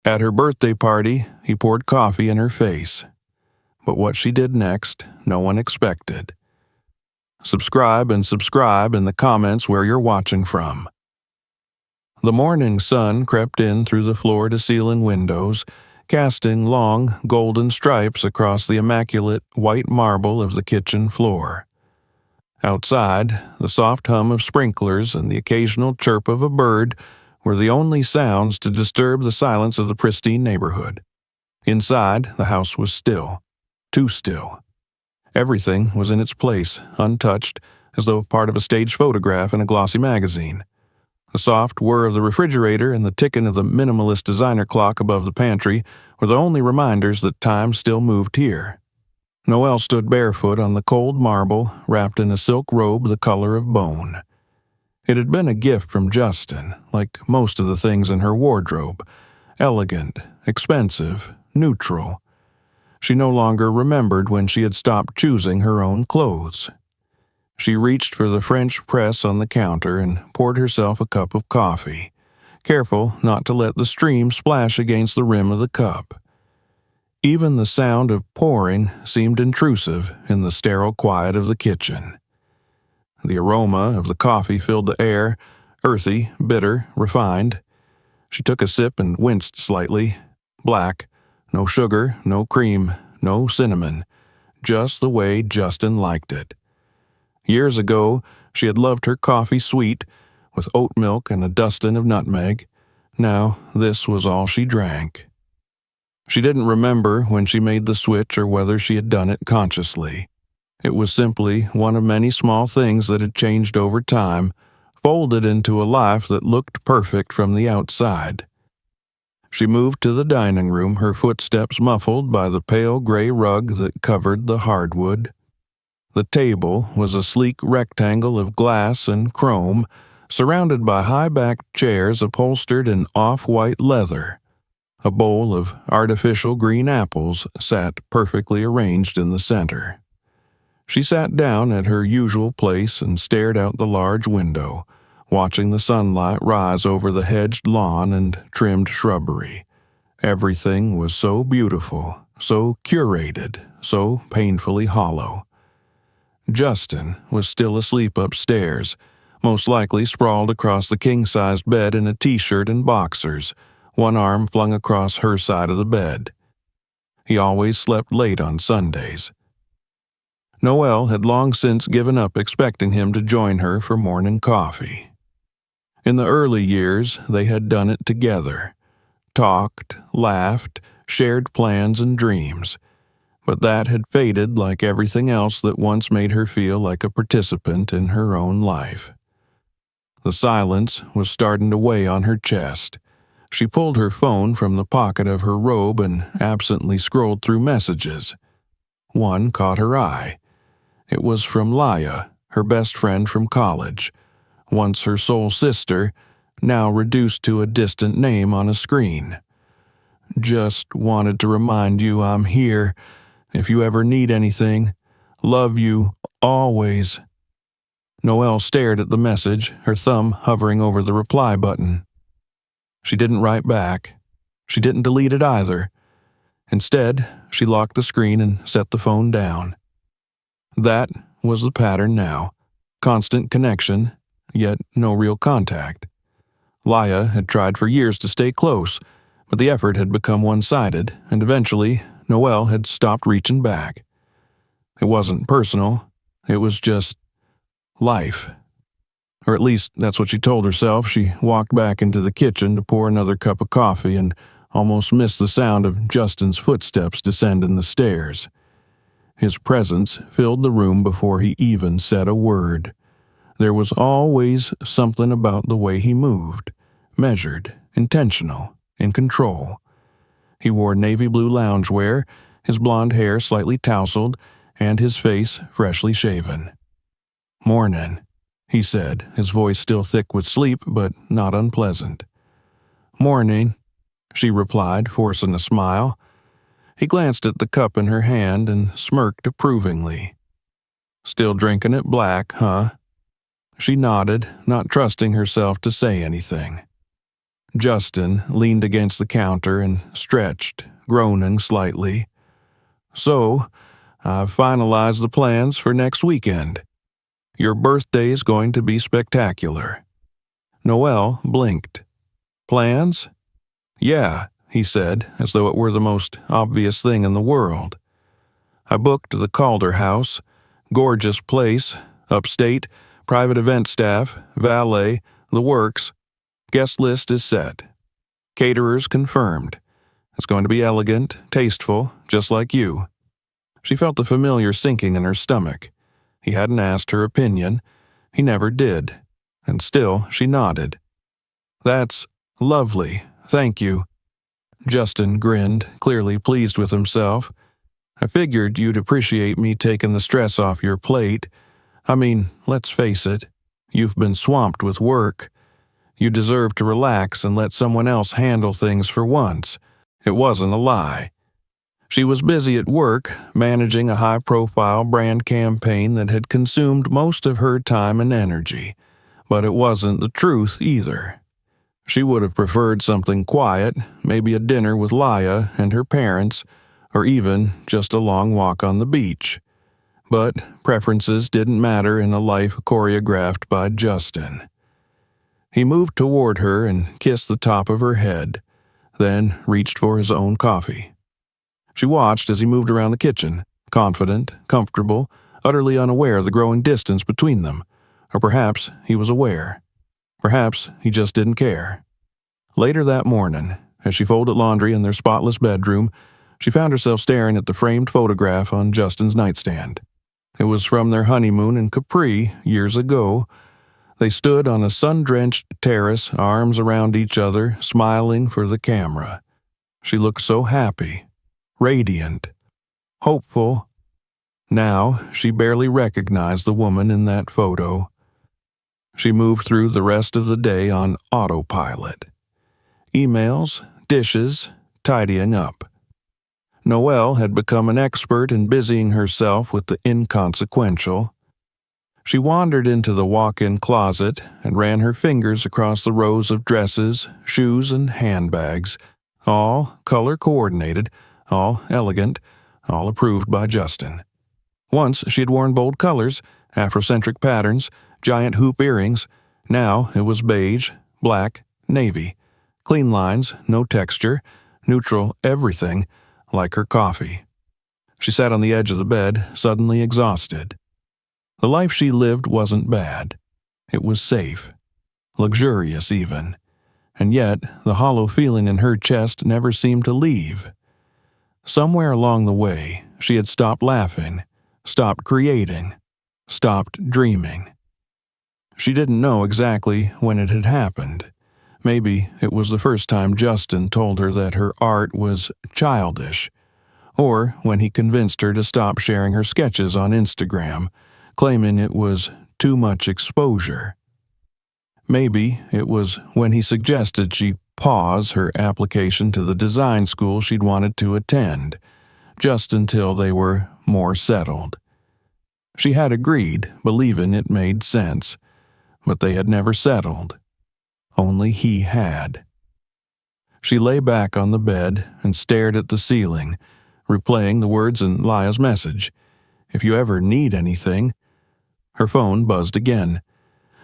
At her birthday party, he poured coffee in her face. But what she did next, no one expected. Subscribe and subscribe in the comments where you're watching from. The morning sun crept in through the floor-to-ceiling windows, casting long, golden stripes across the immaculate white marble of the kitchen floor. Outside, the soft hum of sprinklers and the occasional chirp of a bird were the only sounds to disturb the silence of the pristine neighborhood. Inside, the house was still. Too still. Everything was in its place, untouched, as though part of a staged photograph in a glossy magazine. The soft whir of the refrigerator and the ticking of the minimalist designer clock above the pantry were the only reminders that time still moved here. Noelle stood barefoot on the cold marble, wrapped in a silk robe the color of bone. It had been a gift from Justin, like most of the things in her wardrobe. Elegant, expensive, neutral. She no longer remembered when she had stopped choosing her own clothes. She reached for the French press on the counter and poured herself a cup of coffee, careful not to let the stream splash against the rim of the cup. Even the sound of pouring seemed intrusive in the sterile quiet of the kitchen. The aroma of the coffee filled the air, earthy, bitter, refined. She took a sip and winced slightly. Black. No sugar, no cream, no cinnamon. Just the way Justin liked it. Years ago, she had loved her coffee sweet, with oat milk and a dusting of nutmeg. Now, this was all she drank. She didn't remember when she made the switch or whether she had done it consciously. It was simply one of many small things that had changed over time, folded into a life that looked perfect from the outside. She moved to the dining room, her footsteps muffled by the pale gray rug that covered the hardwood. The table was a sleek rectangle of glass and chrome, surrounded by high-backed chairs upholstered in off-white leather. A bowl of artificial green apples sat perfectly arranged in the center. She sat down at her usual place and stared out the large window, watching the sunlight rise over the hedged lawn and trimmed shrubbery. Everything was so beautiful, so curated, so painfully hollow. Justin was still asleep upstairs, most likely sprawled across the king-sized bed in a t-shirt and boxers, one arm flung across her side of the bed. He always slept late on Sundays. Noelle had long since given up expecting him to join her for morning coffee. In the early years, they had done it together. Talked, laughed, shared plans and dreams. But that had faded like everything else that once made her feel like a participant in her own life. The silence was starting to weigh on her chest. She pulled her phone from the pocket of her robe and absently scrolled through messages. One caught her eye. It was from Laya, her best friend from college. Once her soul sister, now reduced to a distant name on a screen. Just wanted to remind you I'm here. If you ever need anything, love you, always. Noelle stared at the message, her thumb hovering over the reply button. She didn't write back. She didn't delete it either. Instead, she locked the screen and set the phone down. That was the pattern now. Constant connection, yet no real contact. Laya had tried for years to stay close, but the effort had become one-sided, and eventually, Noelle had stopped reaching back. It wasn't personal. It was just life. Or at least that's what she told herself. She walked back into the kitchen to pour another cup of coffee and almost missed the sound of Justin's footsteps descending the stairs. His presence filled the room before he even said a word. There was always something about the way he moved, measured, intentional, in control. He wore navy blue loungewear, his blonde hair slightly tousled, and his face freshly shaven. "Mornin'," he said, his voice still thick with sleep, but not unpleasant. "Morning," she replied, forcing a smile. He glanced at the cup in her hand and smirked approvingly. "Still drinking it black, huh?" She nodded, not trusting herself to say anything. Justin leaned against the counter and stretched, groaning slightly. "So, I've finalized the plans for next weekend. Your birthday's going to be spectacular." Noel blinked. "Plans?" "Yeah," he said, as though it were the most obvious thing in the world. "I booked the Calder House. Gorgeous place, upstate, private event staff, valet, the works. Guest list is set. Caterers confirmed. It's going to be elegant, tasteful, just like you." She felt the familiar sinking in her stomach. He hadn't asked her opinion. He never did. And still she nodded. "That's lovely, thank you." Justin grinned, clearly pleased with himself. "I figured you'd appreciate me taking the stress off your plate. I mean, let's face it, you've been swamped with work. You deserve to relax and let someone else handle things for once." It wasn't a lie. She was busy at work, managing a high-profile brand campaign that had consumed most of her time and energy. But it wasn't the truth either. She would have preferred something quiet, maybe a dinner with Laya and her parents, or even just a long walk on the beach. But preferences didn't matter in a life choreographed by Justin. He moved toward her and kissed the top of her head, then reached for his own coffee. She watched as he moved around the kitchen, confident, comfortable, utterly unaware of the growing distance between them. Or perhaps he was aware. Perhaps he just didn't care. Later that morning, as she folded laundry in their spotless bedroom, she found herself staring at the framed photograph on Justin's nightstand. It was from their honeymoon in Capri years ago. They stood on a sun-drenched terrace, arms around each other, smiling for the camera. She looked so happy, radiant, hopeful. Now she barely recognized the woman in that photo. She moved through the rest of the day on autopilot. Emails, dishes, tidying up. Noelle had become an expert in busying herself with the inconsequential. She wandered into the walk-in closet and ran her fingers across the rows of dresses, shoes, and handbags, all color-coordinated, all elegant, all approved by Justin. Once she had worn bold colors, Afrocentric patterns, giant hoop earrings. Now it was beige, black, navy. Clean lines, no texture, neutral everything, like her coffee. She sat on the edge of the bed, suddenly exhausted. The life she lived wasn't bad. It was safe, luxurious even. And yet, the hollow feeling in her chest never seemed to leave. Somewhere along the way, she had stopped laughing, stopped creating, stopped dreaming. She didn't know exactly when it had happened. Maybe it was the first time Justin told her that her art was childish, or when he convinced her to stop sharing her sketches on Instagram, claiming it was too much exposure. Maybe it was when he suggested she pause her application to the design school she'd wanted to attend, just until they were more settled. She had agreed, believing it made sense, but they had never settled. Only he had. She lay back on the bed and stared at the ceiling, replaying the words in Laya's message. "If you ever need anything." Her phone buzzed again.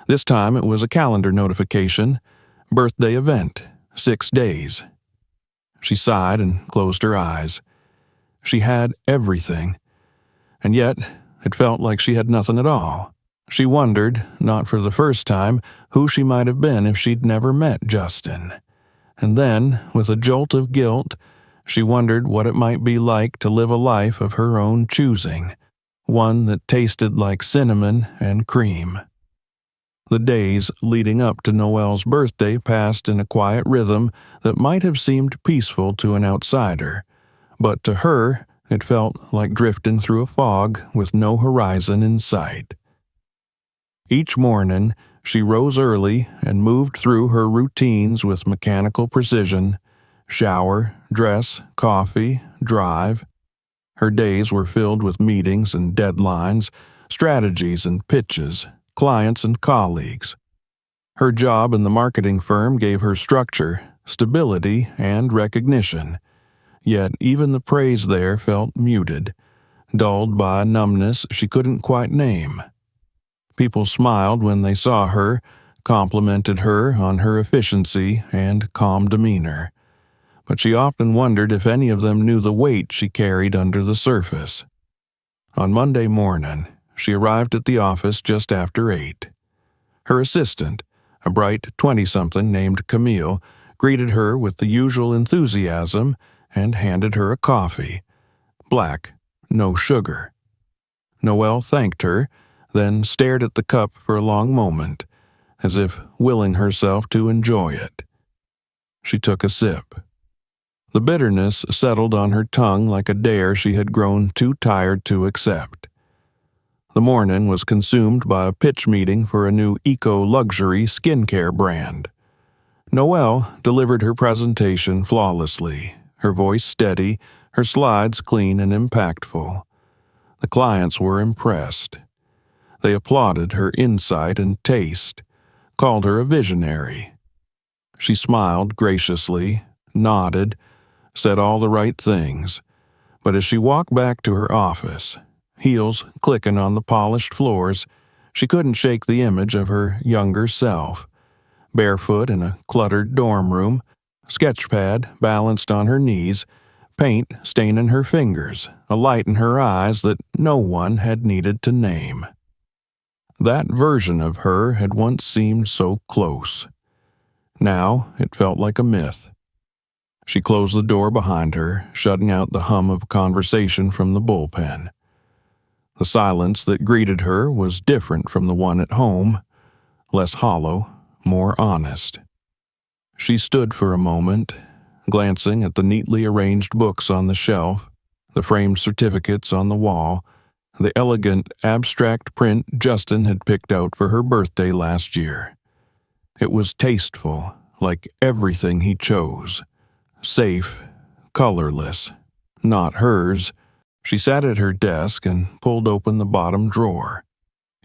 This time it was a calendar notification. Birthday event, 6 days. She sighed and closed her eyes. She had everything, and yet it felt like she had nothing at all. She wondered, not for the first time, who she might have been if she'd never met Justin. And then, with a jolt of guilt, she wondered what it might be like to live a life of her own choosing, one that tasted like cinnamon and cream. The days leading up to Noelle's birthday passed in a quiet rhythm that might have seemed peaceful to an outsider, but to her it felt like drifting through a fog with no horizon in sight. Each morning, she rose early and moved through her routines with mechanical precision: shower, dress, coffee, drive. Her days were filled with meetings and deadlines, strategies and pitches, clients and colleagues. Her job in the marketing firm gave her structure, stability, and recognition. Yet even the praise there felt muted, dulled by a numbness she couldn't quite name. People smiled when they saw her, complimented her on her efficiency and calm demeanor, but she often wondered if any of them knew the weight she carried under the surface. On Monday morning, she arrived at the office just after 8. Her assistant, a bright 20-something named Camille, greeted her with the usual enthusiasm and handed her a coffee. Black, no sugar. Noelle thanked her, then stared at the cup for a long moment, as if willing herself to enjoy it. She took a sip. The bitterness settled on her tongue like a dare she had grown too tired to accept. The morning was consumed by a pitch meeting for a new eco-luxury skincare brand. Noelle delivered her presentation flawlessly, her voice steady, her slides clean and impactful. The clients were impressed. They applauded her insight and taste, called her a visionary. She smiled graciously, nodded, said all the right things, but as she walked back to her office, heels clicking on the polished floors, she couldn't shake the image of her younger self, barefoot in a cluttered dorm room, sketchpad balanced on her knees, paint staining her fingers, a light in her eyes that no one had needed to name. That version of her had once seemed so close. Now it felt like a myth. She closed the door behind her, shutting out the hum of conversation from the bullpen. The silence that greeted her was different from the one at home, less hollow, more honest. She stood for a moment, glancing at the neatly arranged books on the shelf, the framed certificates on the wall, the elegant abstract print Justin had picked out for her birthday last year. It was tasteful, like everything he chose. Safe, colorless, not hers. She sat at her desk and pulled open the bottom drawer.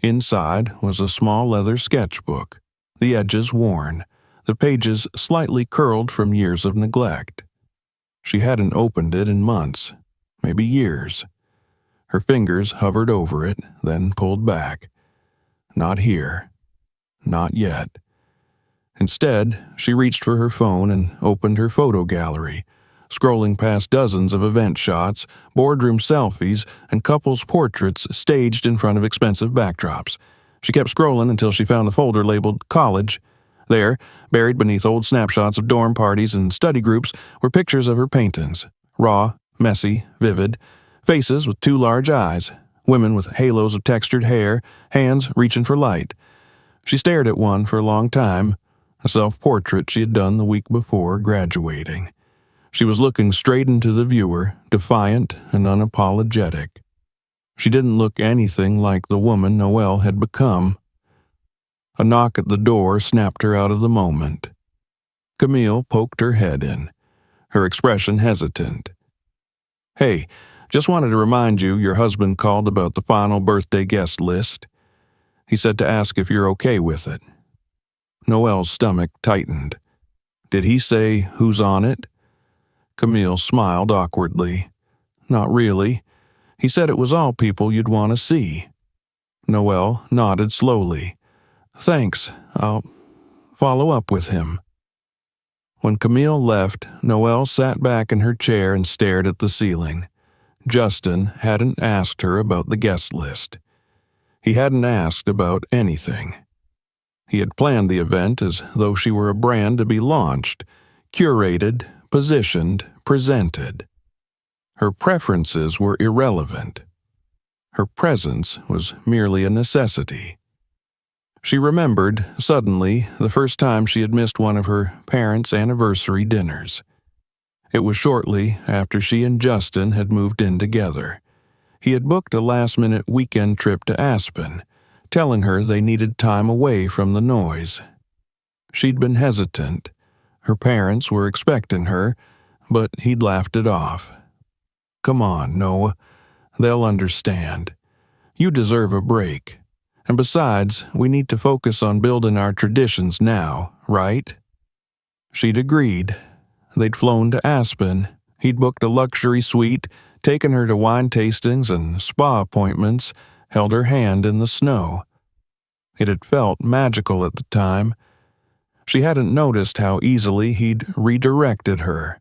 Inside was a small leather sketchbook, the edges worn, the pages slightly curled from years of neglect. She hadn't opened it in months, maybe years. Her fingers hovered over it, then pulled back. Not here. Not yet. Instead, she reached for her phone and opened her photo gallery, scrolling past dozens of event shots, boardroom selfies, and couples' portraits staged in front of expensive backdrops. She kept scrolling until she found the folder labeled College. There, buried beneath old snapshots of dorm parties and study groups, were pictures of her paintings. Raw, messy, vivid. Faces with 2 large eyes. Women with halos of textured hair, hands reaching for light. She stared at one for a long time, a self-portrait she had done the week before graduating. She was looking straight into the viewer, defiant and unapologetic. She didn't look anything like the woman Noelle had become. A knock at the door snapped her out of the moment. Camille poked her head in, her expression hesitant. "Hey, just wanted to remind you your husband called about the final birthday guest list. He said to ask if you're okay with it." Noelle's stomach tightened. "Did he say who's on it?" Camille smiled awkwardly. "Not really. He said it was all people you'd want to see." Noelle nodded slowly. "Thanks. I'll follow up with him." When Camille left, Noelle sat back in her chair and stared at the ceiling. Justin hadn't asked her about the guest list. He hadn't asked about anything. He had planned the event as though she were a brand to be launched, curated, positioned, presented. Her preferences were irrelevant. Her presence was merely a necessity. She remembered, suddenly, the first time she had missed one of her parents' anniversary dinners. It was shortly after she and Justin had moved in together. He had booked a last-minute weekend trip to Aspen, telling her they needed time away from the noise. She'd been hesitant. Her parents were expecting her, but he'd laughed it off. "Come on, Noah. They'll understand. You deserve a break. And besides, we need to focus on building our traditions now, right? She'd agreed. They'd flown to Aspen. He'd booked a luxury suite, taken her to wine tastings and spa appointments, held her hand in the snow. It had felt magical at the time. She hadn't noticed how easily he'd redirected her,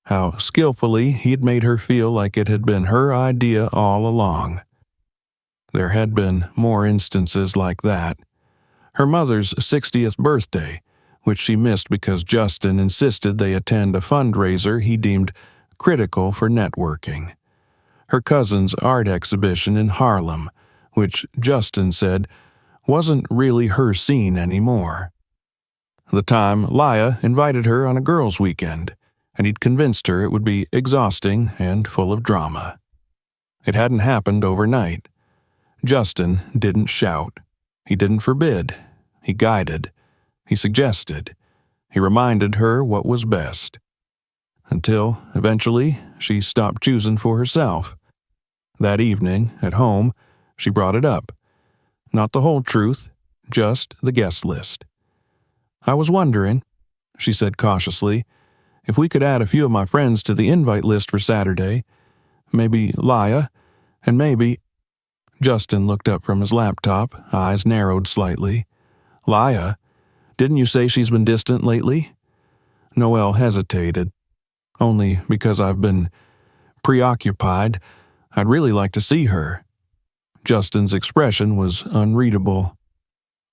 how skillfully he'd made her feel like it had been her idea all along. There had been more instances like that. Her mother's 60th birthday, which she missed because Justin insisted they attend a fundraiser he deemed critical for networking. Her cousin's art exhibition in Harlem, which Justin said wasn't really her scene anymore. The time Laya invited her on a girls' weekend, and he'd convinced her it would be exhausting and full of drama. It hadn't happened overnight. Justin didn't shout. He didn't forbid. He guided. He suggested. He reminded her what was best. Until, eventually, she stopped choosing for herself. That evening, at home, she brought it up. Not the whole truth, just the guest list. "I was wondering," she said cautiously, "if we could add a few of my friends to the invite list for Saturday. Maybe Laya, and maybe—" Justin looked up from his laptop, eyes narrowed slightly. "Laya? Didn't you say she's been distant lately?" Noelle hesitated. "Only because I've been preoccupied. I'd really like to see her." Justin's expression was unreadable.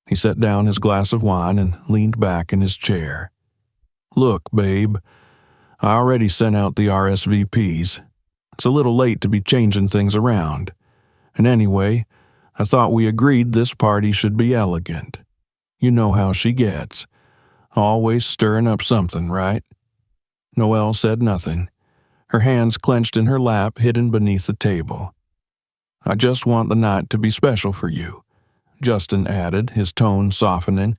He set down his glass of wine and leaned back in his chair. "Look, babe, I already sent out the RSVPs. It's a little late to be changing things around. And anyway, I thought we agreed this party should be elegant. You know how she gets. Always stirring up something, right?" Noelle said nothing. Her hands clenched in her lap, hidden beneath the table. "I just want the night to be special for you," Justin added, his tone softening.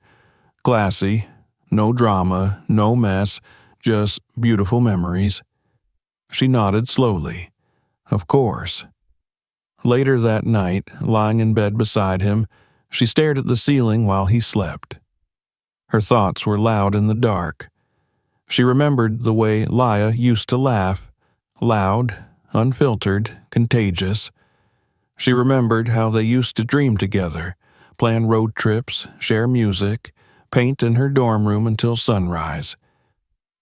"Classy, no drama, no mess, just beautiful memories." She nodded slowly. "Of course." Later that night, lying in bed beside him, she stared at the ceiling while he slept. Her thoughts were loud in the dark. She remembered the way Laya used to laugh, loud, unfiltered, contagious. She remembered how they used to dream together, plan road trips, share music, paint in her dorm room until sunrise.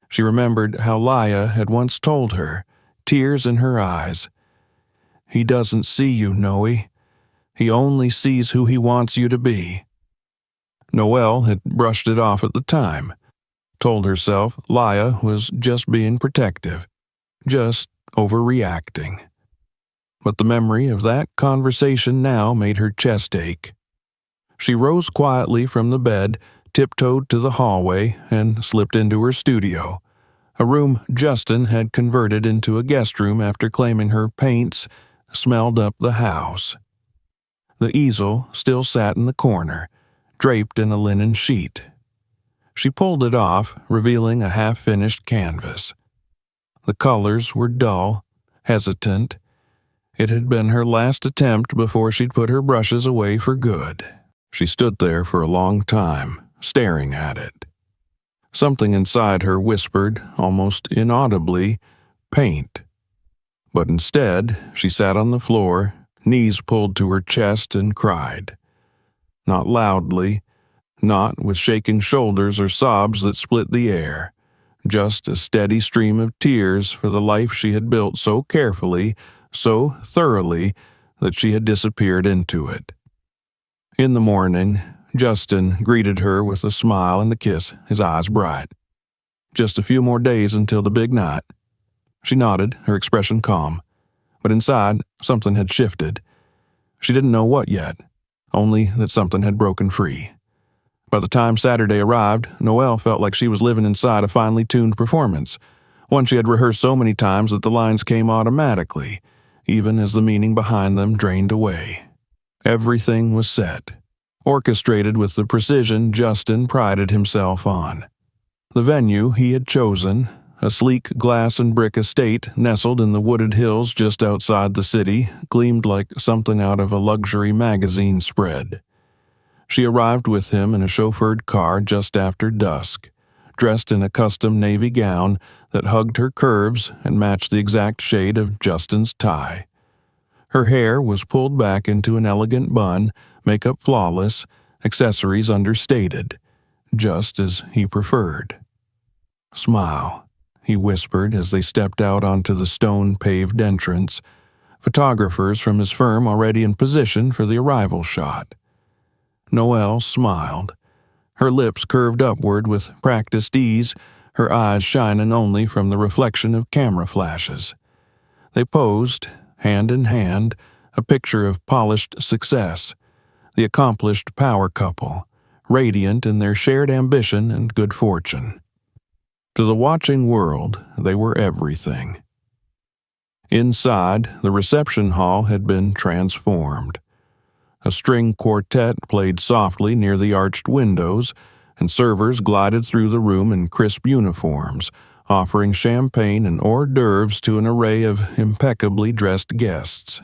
She remembered how Laya had once told her, tears in her eyes, "He doesn't see you, Noe. He only sees who he wants you to be." Noelle had brushed it off at the time, told herself Laya was just being protective, just overreacting. But the memory of that conversation now made her chest ache. She rose quietly from the bed, tiptoed to the hallway, and slipped into her studio, a room Justin had converted into a guest room after claiming her paints smelled up the house. The easel still sat in the corner, draped in a linen sheet. She pulled it off, revealing a half-finished canvas. The colors were dull, hesitant. It had been her last attempt before she'd put her brushes away for good. She stood there for a long time, staring at it. Something inside her whispered, almost inaudibly, "Paint." But instead, she sat on the floor, knees pulled to her chest, and cried. Not loudly, not with shaking shoulders or sobs that split the air, just a steady stream of tears for the life she had built so carefully, so thoroughly, that she had disappeared into it. In the morning, Justin greeted her with a smile and a kiss, his eyes bright. Just a few more days until the big night. She nodded, her expression calm. But inside, something had shifted. She didn't know what yet, only that something had broken free. By the time Saturday arrived, Noelle felt like she was living inside a finely tuned performance, one she had rehearsed so many times that the lines came automatically, even as the meaning behind them drained away. Everything was set, orchestrated with the precision Justin prided himself on. The venue he had chosen, a sleek glass and brick estate nestled in the wooded hills just outside the city, gleamed like something out of a luxury magazine spread. She arrived with him in a chauffeured car just after dusk, dressed in a custom navy gown that hugged her curves and matched the exact shade of Justin's tie. Her hair was pulled back into an elegant bun, makeup flawless, accessories understated, just as he preferred. "Smile," he whispered as they stepped out onto the stone-paved entrance, photographers from his firm already in position for the arrival shot. Noelle smiled, her lips curved upward with practiced ease, her eyes shining only from the reflection of camera flashes. They posed, hand in hand, a picture of polished success, the accomplished power couple, radiant in their shared ambition and good fortune. To the watching world, they were everything. Inside, the reception hall had been transformed. A string quartet played softly near the arched windows, and servers glided through the room in crisp uniforms, offering champagne and hors d'oeuvres to an array of impeccably dressed guests.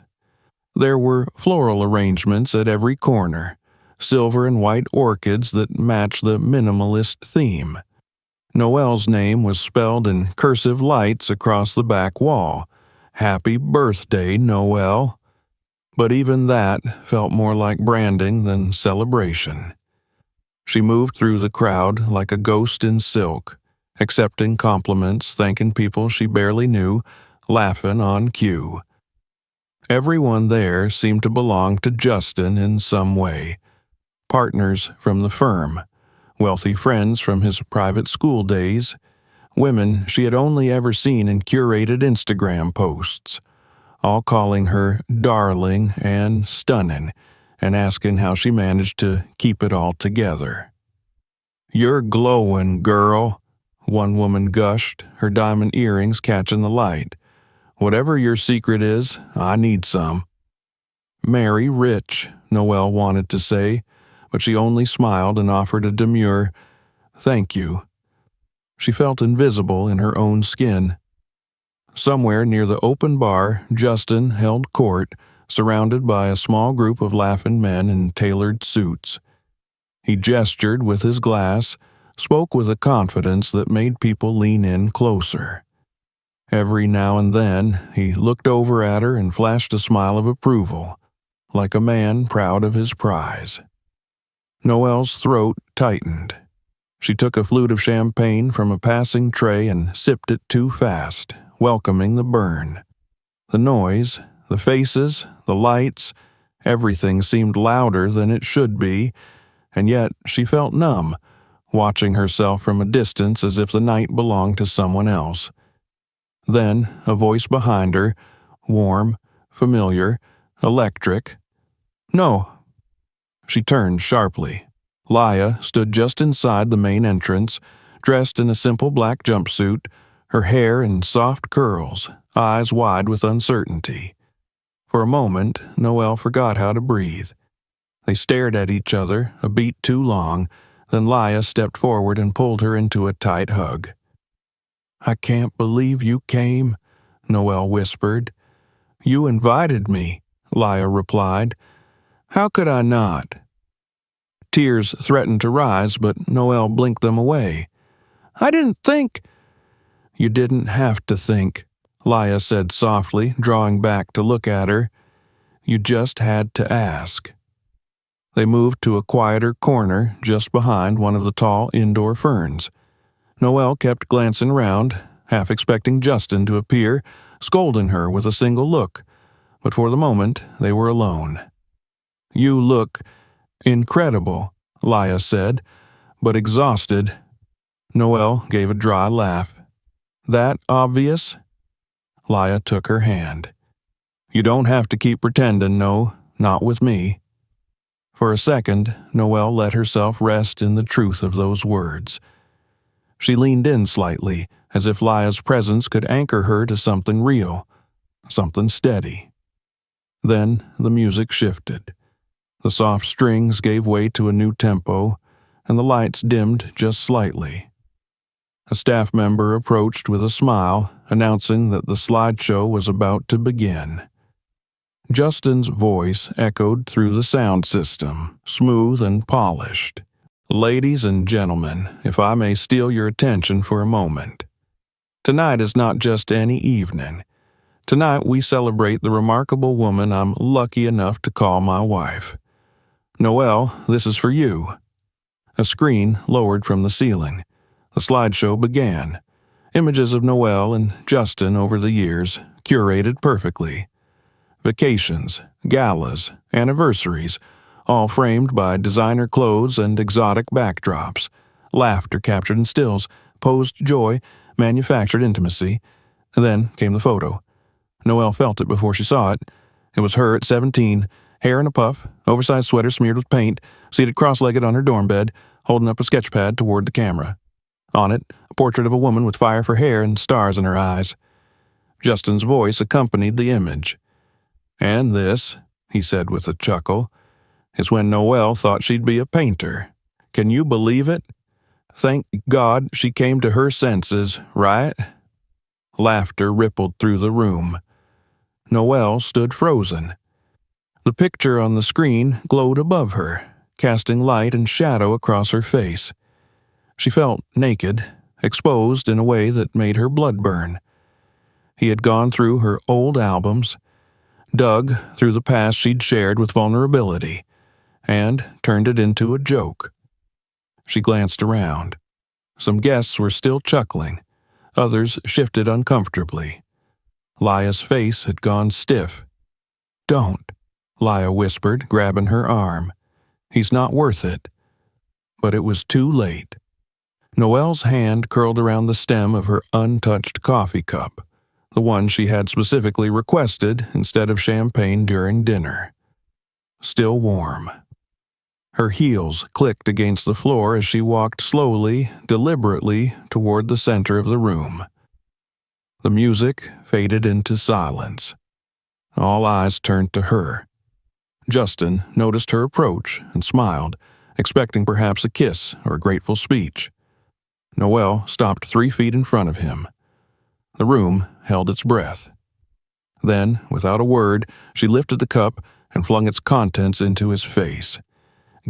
There were floral arrangements at every corner, silver and white orchids that matched the minimalist theme. Noelle's name was spelled in cursive lights across the back wall. "Happy birthday, Noelle." But even that felt more like branding than celebration. She moved through the crowd like a ghost in silk, accepting compliments, thanking people she barely knew, laughing on cue. Everyone there seemed to belong to Justin in some way. Partners from the firm, wealthy friends from his private school days, women she had only ever seen in curated Instagram posts, all calling her darling and stunning, and asking how she managed to keep it all together. "You're glowing, girl," one woman gushed, her diamond earrings catching the light. "Whatever your secret is, I need some." "Marry rich," Noelle wanted to say, but she only smiled and offered a demure, "Thank you." She felt invisible in her own skin. Somewhere near the open bar, Justin held court, surrounded by a small group of laughing men in tailored suits. He gestured with his glass, spoke with a confidence that made people lean in closer. Every now and then, he looked over at her and flashed a smile of approval, like a man proud of his prize. Noelle's throat tightened. She took a flute of champagne from a passing tray and sipped it too fast, welcoming the burn. The noise, the faces, the lights, everything seemed louder than it should be, and yet she felt numb, watching herself from a distance as if the night belonged to someone else. Then, a voice behind her, warm, familiar, electric. "No." She turned sharply. Laya stood just inside the main entrance, dressed in a simple black jumpsuit, her hair in soft curls, eyes wide with uncertainty. For a moment, Noelle forgot how to breathe. They stared at each other, a beat too long, then Laya stepped forward and pulled her into a tight hug. "I can't believe you came," Noelle whispered. "You invited me," Laya replied. "How could I not?" Tears threatened to rise, but Noelle blinked them away. "I didn't think—" "You didn't have to think," Laya said softly, drawing back to look at her. "You just had to ask." They moved to a quieter corner just behind one of the tall indoor ferns. Noelle kept glancing round, half expecting Justin to appear, scolding her with a single look, but for the moment they were alone. "You look incredible," Laya said, "but exhausted." Noelle gave a dry laugh. "That obvious?" Laya took her hand. "You don't have to keep pretending, no, not with me." For a second, Noelle let herself rest in the truth of those words. She leaned in slightly, as if Laya's presence could anchor her to something real, something steady. Then the music shifted. The soft strings gave way to a new tempo, and the lights dimmed just slightly. A staff member approached with a smile, announcing that the slideshow was about to begin. Justin's voice echoed through the sound system, smooth and polished. "Ladies and gentlemen, if I may steal your attention for a moment. Tonight is not just any evening. Tonight we celebrate the remarkable woman I'm lucky enough to call my wife. Noelle, this is for you." A screen lowered from the ceiling. The slideshow began. Images of Noelle and Justin over the years, curated perfectly. Vacations, galas, anniversaries, all framed by designer clothes and exotic backdrops. Laughter captured in stills, posed joy, manufactured intimacy. Then came the photo. Noelle felt it before she saw it. It was her at 17, hair in a puff, oversized sweater smeared with paint, seated cross-legged on her dorm bed, holding up a sketch pad toward the camera. On it, a portrait of a woman with fire for hair and stars in her eyes. Justin's voice accompanied the image. "And this," he said with a chuckle, "is when Noelle thought she'd be a painter. Can you believe it? Thank God she came to her senses, right?" Laughter rippled through the room. Noelle stood frozen. The picture on the screen glowed above her, casting light and shadow across her face. She felt naked, exposed in a way that made her blood burn. He had gone through her old albums, dug through the past she'd shared with vulnerability, and turned it into a joke. She glanced around. Some guests were still chuckling. Others shifted uncomfortably. Lia's face had gone stiff. "Don't," Lia whispered, grabbing her arm. "He's not worth it." But it was too late. Noelle's hand curled around the stem of her untouched coffee cup, the one she had specifically requested instead of champagne during dinner. Still warm. Her heels clicked against the floor as she walked slowly, deliberately, toward the center of the room. The music faded into silence. All eyes turned to her. Justin noticed her approach and smiled, expecting perhaps a kiss or a grateful speech. Noelle stopped 3 feet in front of him. The room held its breath. Then, without a word, she lifted the cup and flung its contents into his face.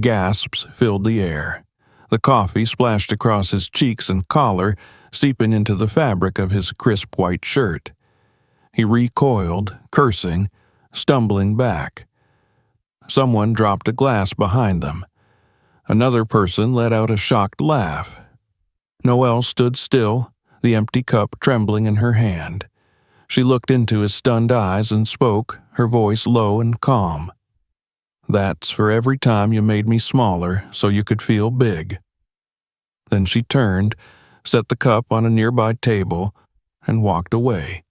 Gasps filled the air. The coffee splashed across his cheeks and collar, seeping into the fabric of his crisp white shirt. He recoiled, cursing, stumbling back. Someone dropped a glass behind them. Another person let out a shocked laugh. Noelle stood still, the empty cup trembling in her hand. She looked into his stunned eyes and spoke, her voice low and calm. "That's for every time you made me smaller so you could feel big." Then she turned, set the cup on a nearby table, and walked away.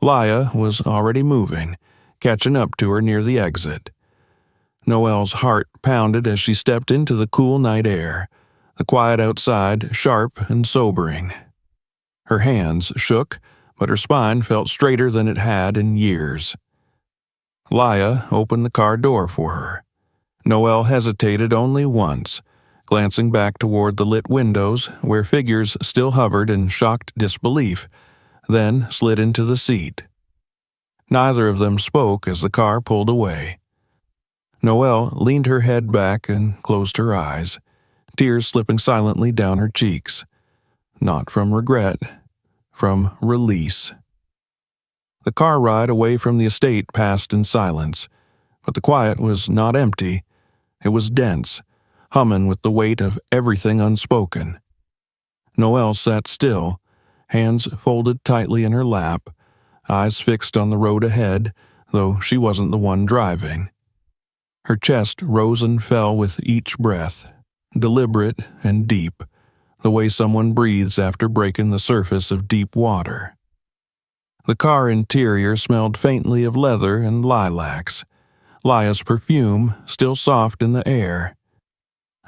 Lia was already moving, catching up to her near the exit. Noelle's heart pounded as she stepped into the cool night air, the quiet outside sharp and sobering. Her hands shook, but her spine felt straighter than it had in years. Lia opened the car door for her. Noelle hesitated only once, glancing back toward the lit windows where figures still hovered in shocked disbelief, then slid into the seat. Neither of them spoke as the car pulled away. Noelle leaned her head back and closed her eyes, tears slipping silently down her cheeks. Not from regret, from release. The car ride away from the estate passed in silence, but the quiet was not empty. It was dense, humming with the weight of everything unspoken. Noelle sat still, hands folded tightly in her lap, eyes fixed on the road ahead, though she wasn't the one driving. Her chest rose and fell with each breath, deliberate and deep, the way someone breathes after breaking the surface of deep water. The car interior smelled faintly of leather and lilacs, Lia's perfume still soft in the air.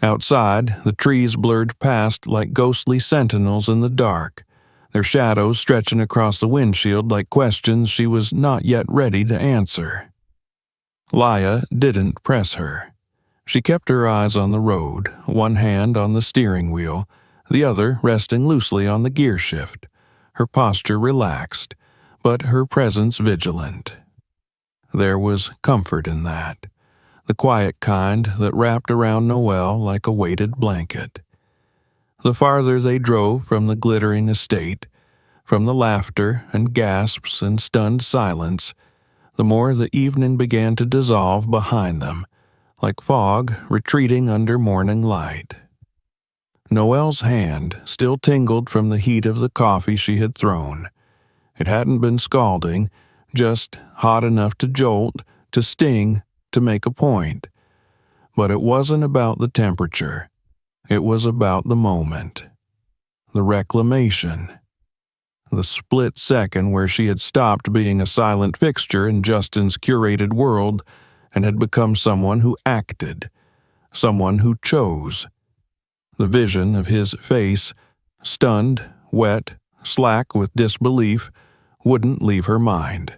Outside, the trees blurred past like ghostly sentinels in the dark, their shadows stretching across the windshield like questions she was not yet ready to answer. Lia didn't press her. She kept her eyes on the road, one hand on the steering wheel, the other resting loosely on the gear shift, her posture relaxed, but her presence vigilant. There was comfort in that, the quiet kind that wrapped around Noelle like a weighted blanket. The farther they drove from the glittering estate, from the laughter and gasps and stunned silence, the more the evening began to dissolve behind them, like fog retreating under morning light. Noelle's hand still tingled from the heat of the coffee she had thrown. It hadn't been scalding, just hot enough to jolt, to sting, to make a point. But it wasn't about the temperature. It was about the moment. The reclamation. The split second where she had stopped being a silent fixture in Justin's curated world and had become someone who acted, someone who chose. The vision of his face, stunned, wet, slack with disbelief, wouldn't leave her mind.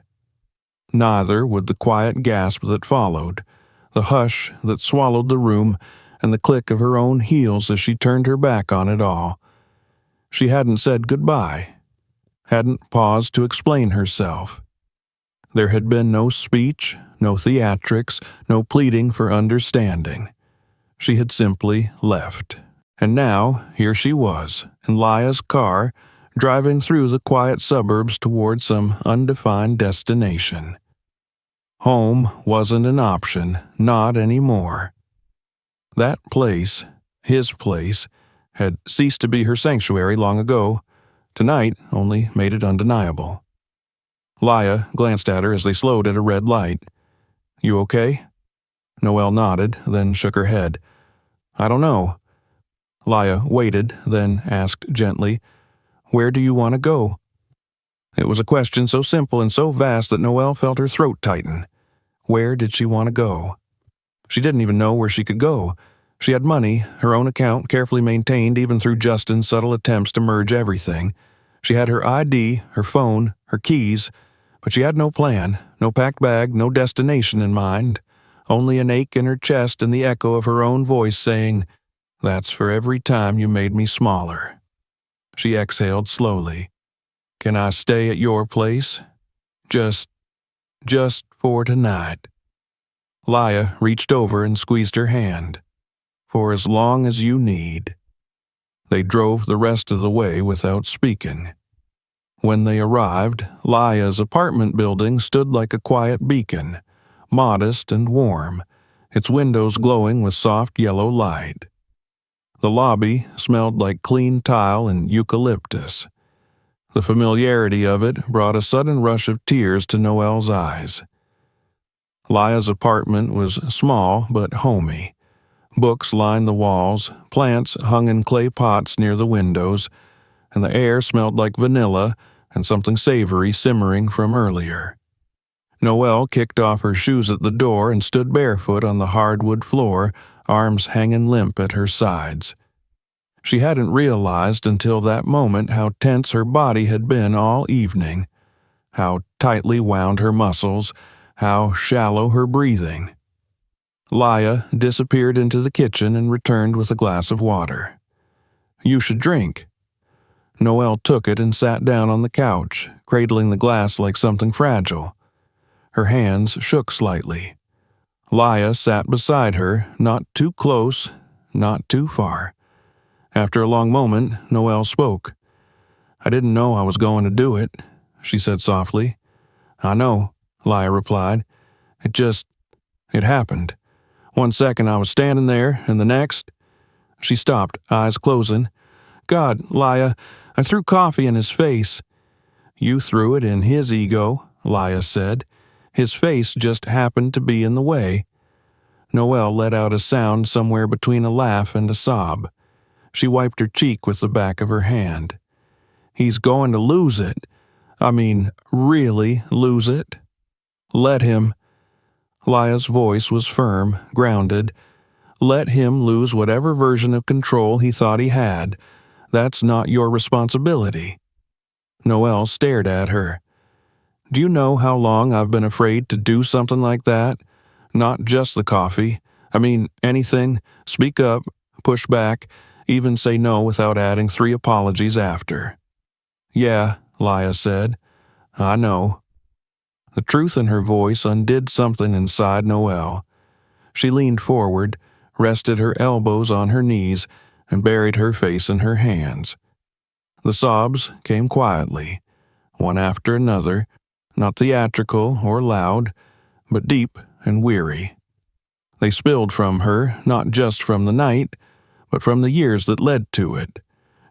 Neither would the quiet gasp that followed, the hush that swallowed the room, and the click of her own heels as she turned her back on it all. She hadn't said goodbye, hadn't paused to explain herself. There had been no speech, no theatrics, no pleading for understanding. She had simply left. And now, here she was, in Lia's car, driving through the quiet suburbs toward some undefined destination. Home wasn't an option, not anymore. That place, his place, had ceased to be her sanctuary long ago. Tonight only made it undeniable. Lia glanced at her as they slowed at a red light. "You okay?" Noelle nodded, then shook her head. "I don't know." Lia waited, then asked gently, "Where do you want to go?" It was a question so simple and so vast that Noelle felt her throat tighten. Where did she want to go? She didn't even know where she could go. She had money, her own account carefully maintained even through Justin's subtle attempts to merge everything. She had her ID, her phone, her keys, but she had no plan, no packed bag, no destination in mind, only an ache in her chest and the echo of her own voice saying, "That's for every time you made me smaller." She exhaled slowly. "Can I stay at your place? Just for tonight." Lia reached over and squeezed her hand. "For as long as you need." They drove the rest of the way without speaking. When they arrived, Lia's apartment building stood like a quiet beacon, modest and warm, its windows glowing with soft yellow light. The lobby smelled like clean tile and eucalyptus. The familiarity of it brought a sudden rush of tears to Noelle's eyes. Lia's apartment was small but homey. Books lined the walls, plants hung in clay pots near the windows, and the air smelled like vanilla and something savory simmering from earlier. Noelle kicked off her shoes at the door and stood barefoot on the hardwood floor, arms hanging limp at her sides. She hadn't realized until that moment how tense her body had been all evening, how tightly wound her muscles, how shallow her breathing. Lia disappeared into the kitchen and returned with a glass of water. "You should drink." Noelle took it and sat down on the couch, cradling the glass like something fragile. Her hands shook slightly. Lia sat beside her, not too close, not too far. After a long moment, Noelle spoke. "I didn't know I was going to do it," she said softly. "I know," Lia replied. It happened. One second I was standing there, and the next—" She stopped, eyes closing. "God, Lia, I threw coffee in his face." "You threw it in his ego," Lia said. "His face just happened to be in the way." Noelle let out a sound somewhere between a laugh and a sob. She wiped her cheek with the back of her hand. "He's going to lose it. I mean, really lose it. Let him." Lia's voice was firm, grounded. "Let him lose whatever version of control he thought he had. That's not your responsibility." Noelle stared at her. "Do you know how long I've been afraid to do something like that? Not just the coffee. I mean, anything. Speak up, push back, even say no without adding 3 apologies after." "Yeah," Lia said. "I know." The truth in her voice undid something inside Noelle. She leaned forward, rested her elbows on her knees, and buried her face in her hands. The sobs came quietly, one after another, not theatrical or loud, but deep and weary. They spilled from her not just from the night, but from the years that led to it.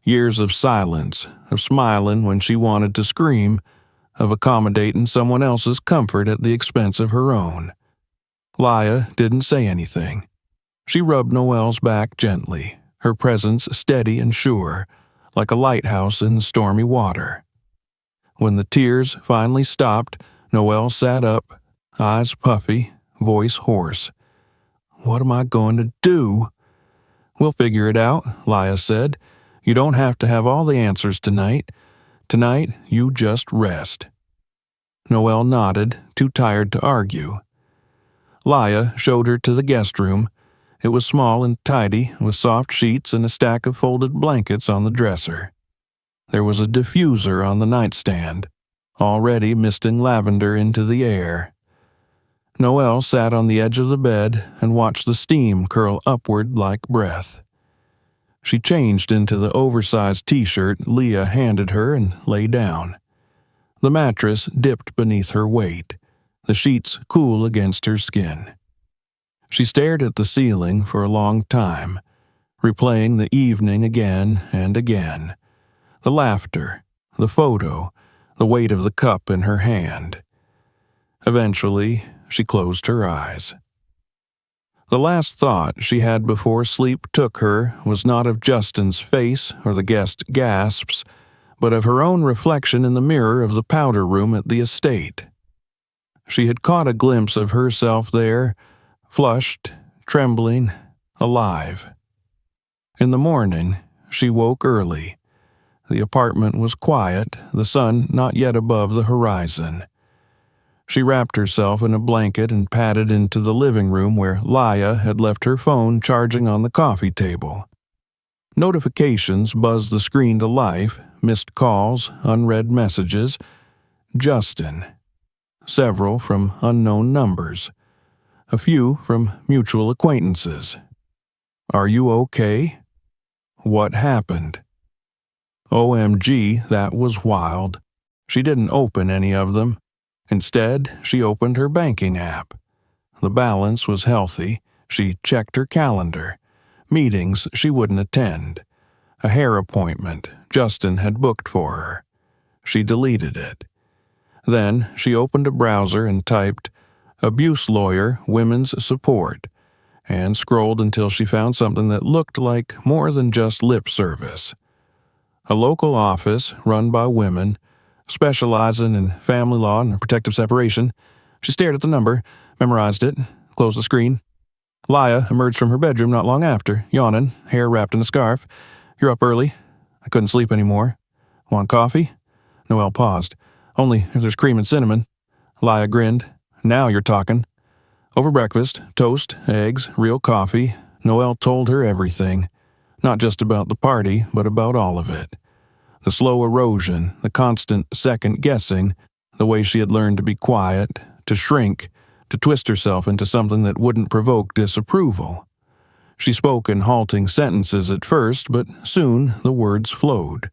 Years of silence, of smiling when she wanted to scream, of accommodating someone else's comfort at the expense of her own. Laya didn't say anything. She rubbed Noelle's back gently, her presence steady and sure, like a lighthouse in stormy water. When the tears finally stopped, Noelle sat up, eyes puffy, voice hoarse. "What am I going to do?" "We'll figure it out," Laya said. "You don't have to have all the answers tonight. Tonight, you just rest." Noelle nodded, too tired to argue. Laya showed her to the guest room. It was small and tidy, with soft sheets and a stack of folded blankets on the dresser. There was a diffuser on the nightstand, already misting lavender into the air. Noelle sat on the edge of the bed and watched the steam curl upward like breath. She changed into the oversized t-shirt Leah handed her and lay down. The mattress dipped beneath her weight, the sheets cool against her skin. She stared at the ceiling for a long time, replaying the evening again and again. The laughter, the photo, the weight of the cup in her hand. Eventually, she closed her eyes. The last thought she had before sleep took her was not of Justin's face or the guest gasps, but of her own reflection in the mirror of the powder room at the estate. She had caught a glimpse of herself there, flushed, trembling, alive. In the morning, she woke early. The apartment was quiet, the sun not yet above the horizon. She wrapped herself in a blanket and padded into the living room where Laya had left her phone charging on the coffee table. Notifications buzzed the screen to life, missed calls, unread messages. Justin. Several from unknown numbers. A few from mutual acquaintances. "Are you okay? What happened?" OMG, that was wild. She didn't open any of them. Instead, she opened her banking app. The balance was healthy. She checked her calendar. Meetings she wouldn't attend. A hair appointment Justin had booked for her. She deleted it. Then she opened a browser and typed, "Abuse lawyer, women's support," and scrolled until she found something that looked like more than just lip service. A local office run by women, specializing in family law and protective separation. She stared at the number, memorized it, closed the screen. Laya emerged from her bedroom not long after, yawning, hair wrapped in a scarf. "You're up early. I couldn't sleep anymore. Want coffee?" Noelle paused. "Only if there's cream and cinnamon." Laya grinned. "Now you're talking." Over breakfast, toast, eggs, real coffee, Noelle told her everything. Not just about the party, but about all of it. The slow erosion, the constant second-guessing, the way she had learned to be quiet, to shrink, to twist herself into something that wouldn't provoke disapproval. She spoke in halting sentences at first, but soon the words flowed.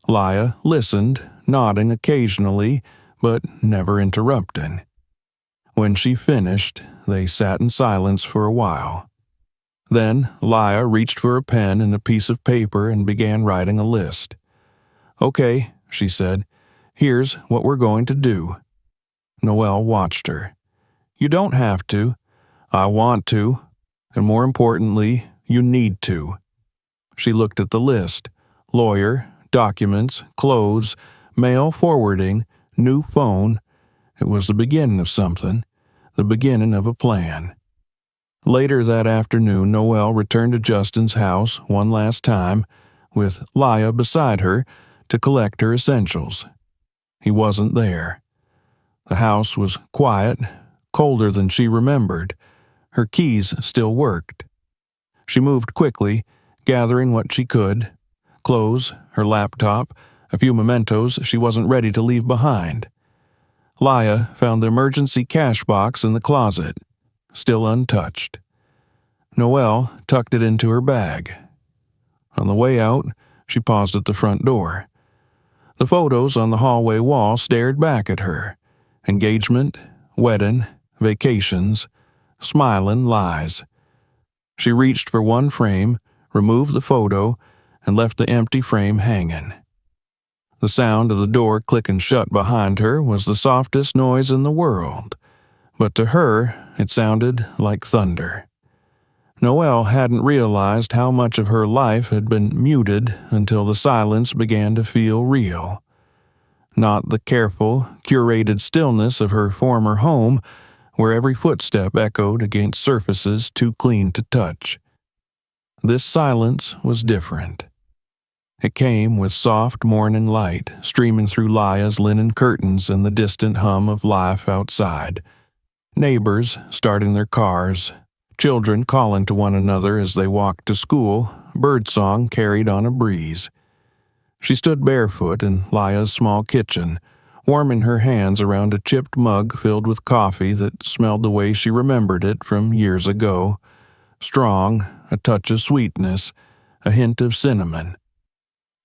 Laya listened, nodding occasionally, but never interrupting. When she finished, they sat in silence for a while. Then Laya reached for a pen and a piece of paper and began writing a list. "Okay," she said, "here's what we're going to do." Noelle watched her. "You don't have to. I want to. And more importantly, you need to." She looked at the list. Lawyer, documents, clothes, mail forwarding, new phone. It was the beginning of something, the beginning of a plan. Later that afternoon, Noelle returned to Justin's house one last time, with Laya beside her, to collect her essentials. He wasn't there. The house was quiet, colder than she remembered. Her keys still worked. She moved quickly, gathering what she could. Clothes, her laptop, a few mementos she wasn't ready to leave behind. Laya found the emergency cash box in the closet, still untouched. Noelle tucked it into her bag. On the way out, she paused at the front door. The photos on the hallway wall stared back at her. Engagement, wedding, vacations, smiling lies. She reached for one frame, removed the photo, and left the empty frame hanging. The sound of the door clicking shut behind her was the softest noise in the world, but to her it sounded like thunder. Noelle hadn't realized how much of her life had been muted until the silence began to feel real. Not the careful, curated stillness of her former home, where every footstep echoed against surfaces too clean to touch. This silence was different. It came with soft morning light streaming through Laya's linen curtains and the distant hum of life outside. Neighbors starting their cars, children calling to one another as they walked to school, birdsong carried on a breeze. She stood barefoot in Laya's small kitchen, warming her hands around a chipped mug filled with coffee that smelled the way she remembered it from years ago. Strong, a touch of sweetness, a hint of cinnamon.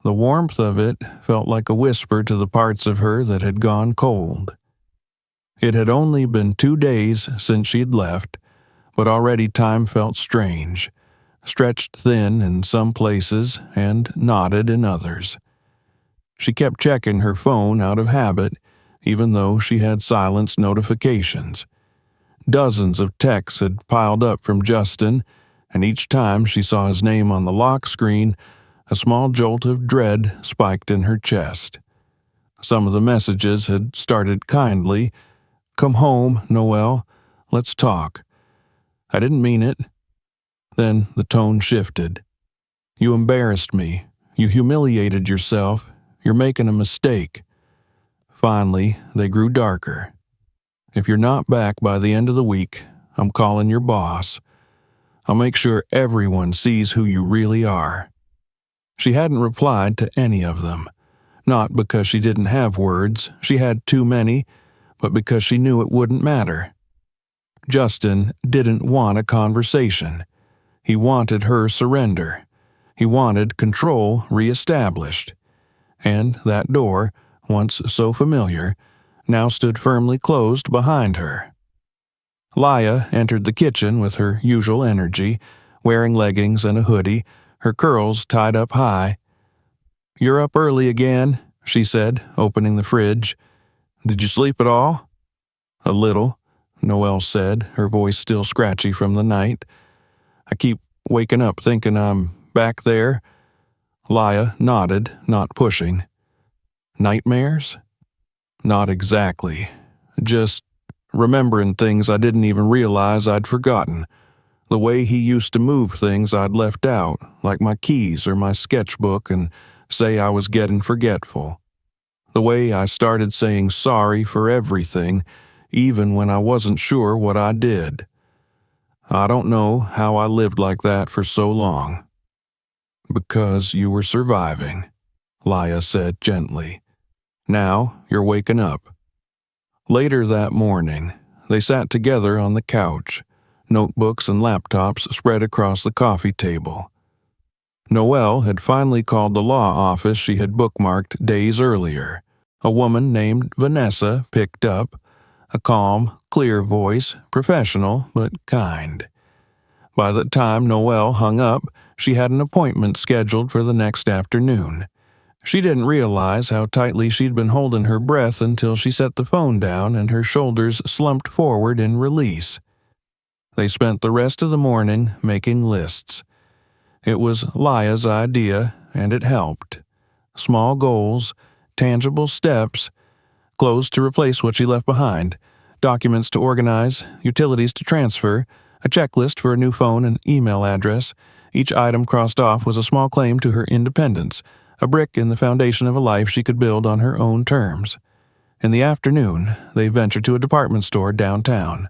The warmth of it felt like a whisper to the parts of her that had gone cold. It had only been 2 days since she'd left, but already time felt strange, stretched thin in some places and knotted in others. She kept checking her phone out of habit, even though she had silenced notifications. Dozens of texts had piled up from Justin, and each time she saw his name on the lock screen, a small jolt of dread spiked in her chest. Some of the messages had started kindly. "Come home, Noelle. Let's talk." "I didn't mean it." Then the tone shifted. "You embarrassed me. You humiliated yourself. You're making a mistake." Finally, they grew darker. "If you're not back by the end of the week, I'm calling your boss. I'll make sure everyone sees who you really are." She hadn't replied to any of them, not because she didn't have words, she had too many, but because she knew it wouldn't matter. Justin didn't want a conversation. He wanted her surrender. He wanted control reestablished. And that door, once so familiar, now stood firmly closed behind her. Laya entered the kitchen with her usual energy, wearing leggings and a hoodie, her curls tied up high. "You're up early again," she said, opening the fridge. "Did you sleep at all?" "A little," Noelle said, her voice still scratchy from the night. "I keep waking up thinking I'm back there." Laya nodded, not pushing. "Nightmares?" "Not exactly. Just remembering things I didn't even realize I'd forgotten. The way he used to move things I'd left out, like my keys or my sketchbook, and say I was getting forgetful. The way I started saying sorry for everything, even when I wasn't sure what I did. I don't know how I lived like that for so long." "Because you were surviving," Laya said gently. "Now you're waking up." Later that morning, they sat together on the couch, notebooks and laptops spread across the coffee table. Noelle had finally called the law office she had bookmarked days earlier. A woman named Vanessa picked up, a calm, clear voice, professional but kind. By the time Noelle hung up, she had an appointment scheduled for the next afternoon. She didn't realize how tightly she'd been holding her breath until she set the phone down and her shoulders slumped forward in release. They spent the rest of the morning making lists. It was Laya's idea, and it helped. Small goals, tangible steps, clothes to replace what she left behind, documents to organize, utilities to transfer, a checklist for a new phone and email address. Each item crossed off was a small claim to her independence, a brick in the foundation of a life she could build on her own terms. In the afternoon, they ventured to a department store downtown.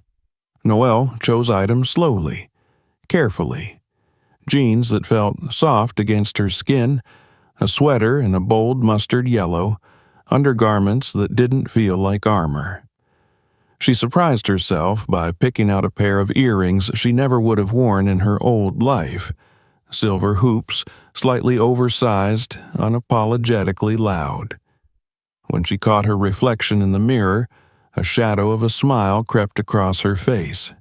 Noelle chose items slowly, carefully. Jeans that felt soft against her skin, a sweater in a bold mustard yellow, undergarments that didn't feel like armor. She surprised herself by picking out a pair of earrings she never would have worn in her old life. Silver hoops, slightly oversized, unapologetically loud. When she caught her reflection in the mirror, a shadow of a smile crept across her face.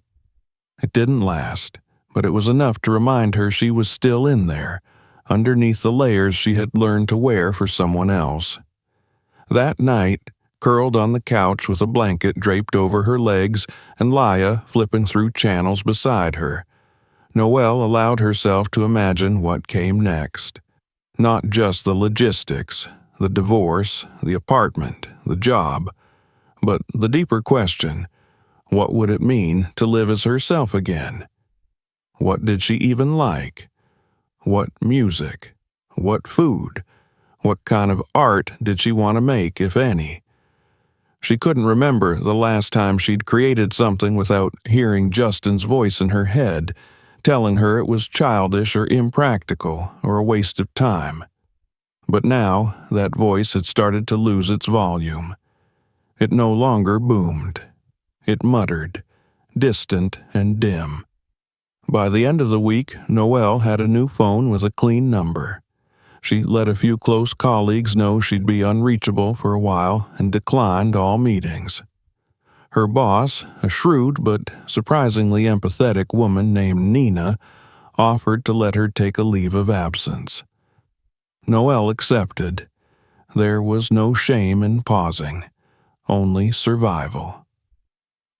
It didn't last, but it was enough to remind her she was still in there, underneath the layers she had learned to wear for someone else. That night, curled on the couch with a blanket draped over her legs and Laia flipping through channels beside her, Noelle allowed herself to imagine what came next. Not just the logistics, the divorce, the apartment, the job, but the deeper question: what would it mean to live as herself again? What did she even like? What music? What food? What kind of art did she want to make, if any? She couldn't remember the last time she'd created something without hearing Justin's voice in her head, telling her it was childish or impractical or a waste of time. But now that voice had started to lose its volume. It no longer boomed. It muttered, distant and dim. By the end of the week, Noelle had a new phone with a clean number. She let a few close colleagues know she'd be unreachable for a while and declined all meetings. Her boss, a shrewd but surprisingly empathetic woman named Nina, offered to let her take a leave of absence. Noelle accepted. There was no shame in pausing, only survival.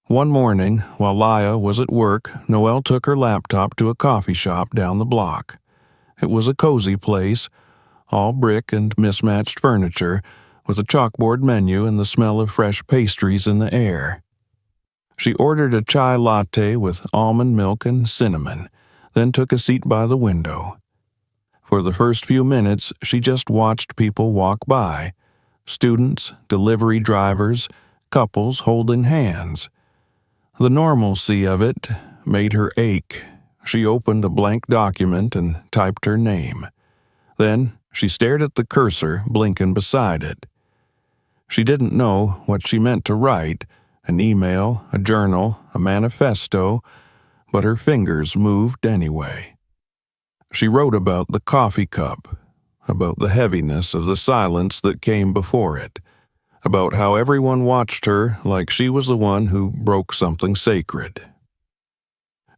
One morning, while Laia was at work, Noelle took her laptop to a coffee shop down the block. It was a cozy place, all brick and mismatched furniture, with a chalkboard menu and the smell of fresh pastries in the air. She ordered a chai latte with almond milk and cinnamon, then took a seat by the window. For the first few minutes, she just watched people walk by: students, delivery drivers, couples holding hands. The normalcy of it made her ache. She opened a blank document and typed her name. Then she stared at the cursor blinking beside it. She didn't know what she meant to write, an email, a journal, a manifesto, but her fingers moved anyway. She wrote about the coffee cup, about the heaviness of the silence that came before it, about how everyone watched her like she was the one who broke something sacred.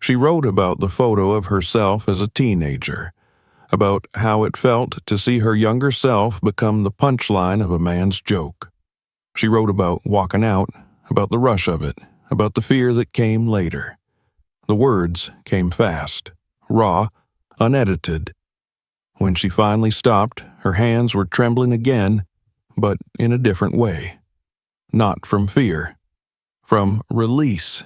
She wrote about the photo of herself as a teenager, about how it felt to see her younger self become the punchline of a man's joke. She wrote about walking out, about the rush of it, about the fear that came later. The words came fast, raw, unedited. When she finally stopped, her hands were trembling again, but in a different way. Not from fear, from release.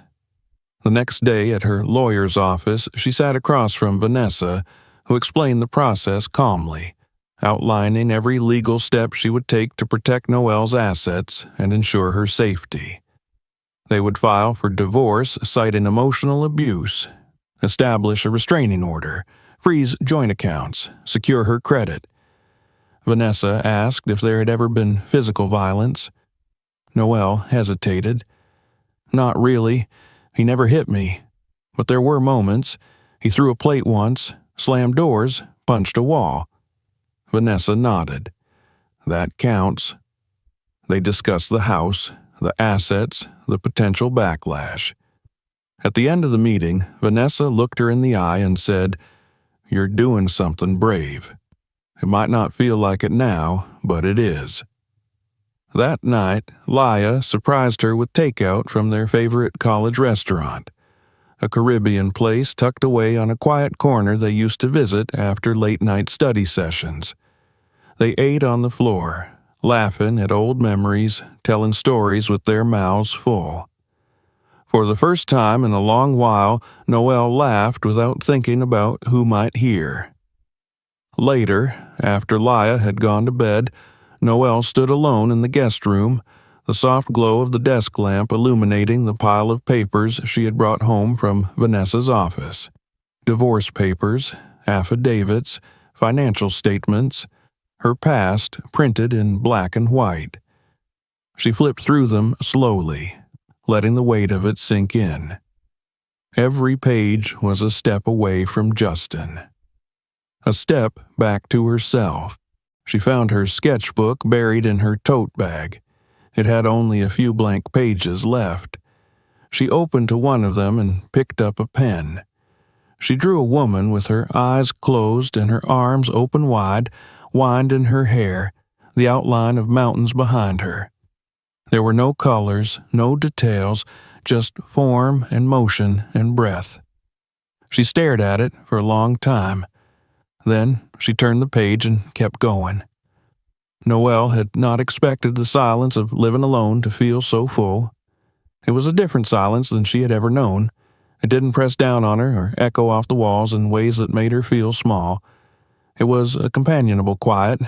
The next day at her lawyer's office, she sat across from Vanessa, who explained the process calmly, outlining every legal step she would take to protect Noelle's assets and ensure her safety. They would file for divorce, citing emotional abuse, establish a restraining order, freeze joint accounts, secure her credit. Vanessa asked if there had ever been physical violence. Noelle hesitated. Not really. He never hit me. But there were moments. He threw a plate once, slammed doors, punched a wall. Vanessa nodded. That counts. They discussed the house, the assets, the potential backlash. At the end of the meeting, Vanessa looked her in the eye and said, "You're doing something brave. It might not feel like it now, but it is." That night, Laia surprised her with takeout from their favorite college restaurant, a Caribbean place tucked away on a quiet corner they used to visit after late-night study sessions. They ate on the floor, laughing at old memories, telling stories with their mouths full. For the first time in a long while, Noelle laughed without thinking about who might hear. Later, after Laia had gone to bed, Noelle stood alone in the guest room, the soft glow of the desk lamp illuminating the pile of papers she had brought home from Vanessa's office. Divorce papers, affidavits, financial statements, her past printed in black and white. She flipped through them slowly, letting the weight of it sink in. Every page was a step away from Justin. A step back to herself. She found her sketchbook buried in her tote bag. It had only a few blank pages left. She opened to one of them and picked up a pen. She drew a woman with her eyes closed and her arms open wide, wind in her hair, the outline of mountains behind her. There were no colors, no details, just form and motion and breath. She stared at it for a long time. Then she turned the page and kept going. Noelle had not expected the silence of living alone to feel so full. It was a different silence than she had ever known. It didn't press down on her or echo off the walls in ways that made her feel small. It was a companionable quiet,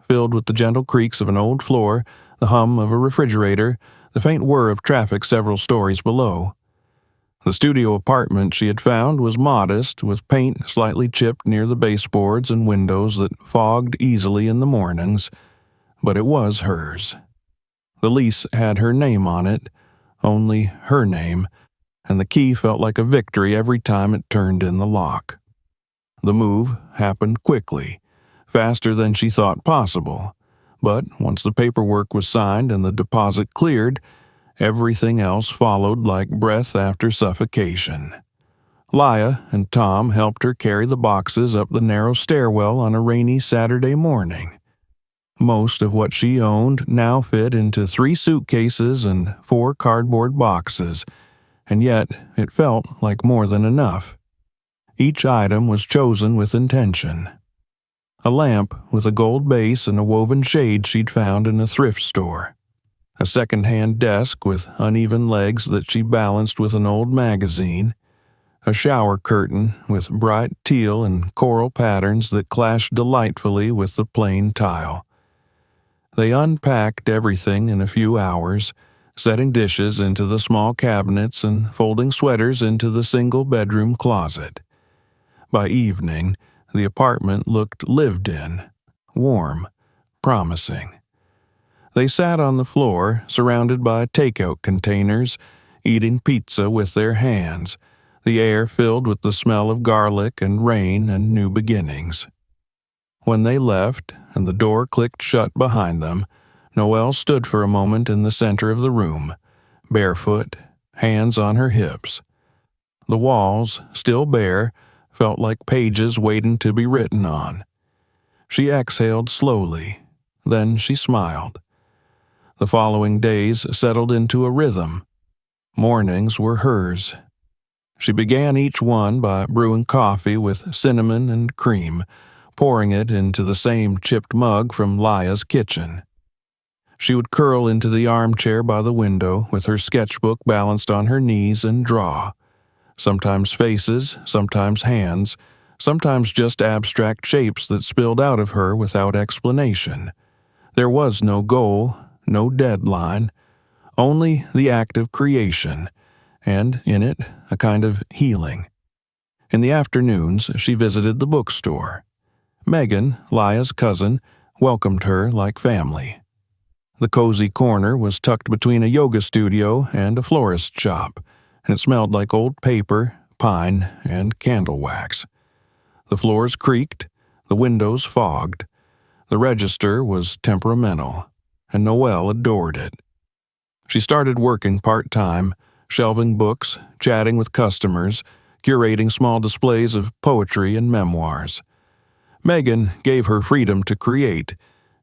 filled with the gentle creaks of an old floor, the hum of a refrigerator, the faint whir of traffic several stories below. The studio apartment she had found was modest, with paint slightly chipped near the baseboards and windows that fogged easily in the mornings, but it was hers. The lease had her name on it, only her name, and the key felt like a victory every time it turned in the lock. The move happened quickly, faster than she thought possible, but once the paperwork was signed and the deposit cleared, everything else followed like breath after suffocation. Leah and Tom helped her carry the boxes up the narrow stairwell on a rainy Saturday morning. Most of what she owned now fit into 3 suitcases and 4 cardboard boxes, and yet it felt like more than enough. Each item was chosen with intention. A lamp with a gold base and a woven shade she'd found in a thrift store. A second-hand desk with uneven legs that she balanced with an old magazine. A shower curtain with bright teal and coral patterns that clashed delightfully with the plain tile. They unpacked everything in a few hours, setting dishes into the small cabinets and folding sweaters into the single-bedroom closet. By evening, the apartment looked lived in, warm, promising. They sat on the floor, surrounded by takeout containers, eating pizza with their hands, the air filled with the smell of garlic and rain and new beginnings. When they left, and the door clicked shut behind them, Noelle stood for a moment in the center of the room, barefoot, hands on her hips. The walls, still bare, felt like pages waiting to be written on. She exhaled slowly, then she smiled. The following days settled into a rhythm. Mornings were hers. She began each one by brewing coffee with cinnamon and cream, pouring it into the same chipped mug from Leah's kitchen. She would curl into the armchair by the window with her sketchbook balanced on her knees and draw. Sometimes faces, sometimes hands, sometimes just abstract shapes that spilled out of her without explanation. There was no goal, no deadline, only the act of creation, and in it, a kind of healing. In the afternoons, she visited the bookstore. Megan, Leah's cousin, welcomed her like family. The cozy corner was tucked between a yoga studio and a florist shop, and it smelled like old paper, pine, and candle wax. The floors creaked, the windows fogged. The register was temperamental, and Noelle adored it. She started working part-time, shelving books, chatting with customers, curating small displays of poetry and memoirs. Megan gave her freedom to create,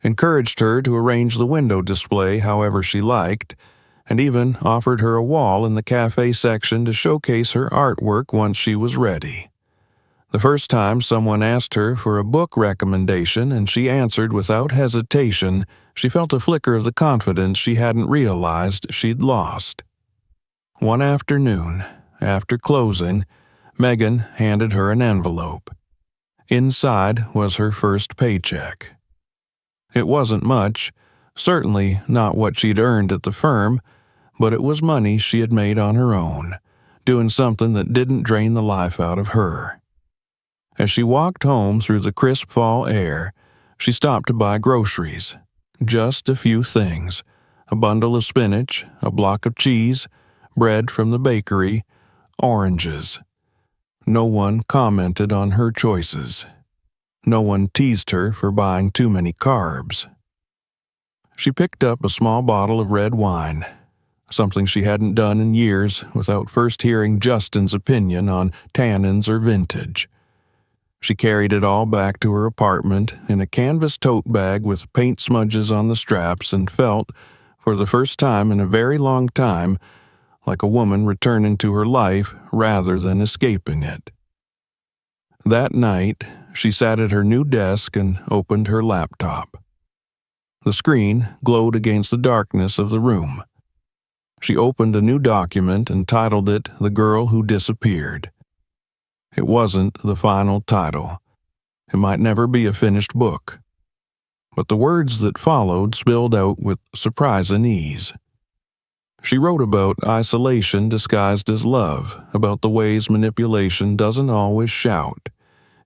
encouraged her to arrange the window display however she liked, and even offered her a wall in the cafe section to showcase her artwork once she was ready. The first time someone asked her for a book recommendation and she answered without hesitation, she felt a flicker of the confidence she hadn't realized she'd lost. One afternoon, after closing, Megan handed her an envelope. Inside was her first paycheck. It wasn't much, certainly not what she'd earned at the firm, but it was money she had made on her own, doing something that didn't drain the life out of her. As she walked home through the crisp fall air, she stopped to buy groceries. Just a few things: a bundle of spinach, a block of cheese, bread from the bakery, oranges. No one commented on her choices. No one teased her for buying too many carbs. She picked up a small bottle of red wine, something she hadn't done in years without first hearing Justin's opinion on tannins or vintage. She carried it all back to her apartment in a canvas tote bag with paint smudges on the straps and felt, for the first time in a very long time, like a woman returning to her life rather than escaping it. That night, she sat at her new desk and opened her laptop. The screen glowed against the darkness of the room. She opened a new document and titled it "The Girl Who Disappeared." It wasn't the final title. It might never be a finished book. But the words that followed spilled out with surprising ease. She wrote about isolation disguised as love, about the ways manipulation doesn't always shout.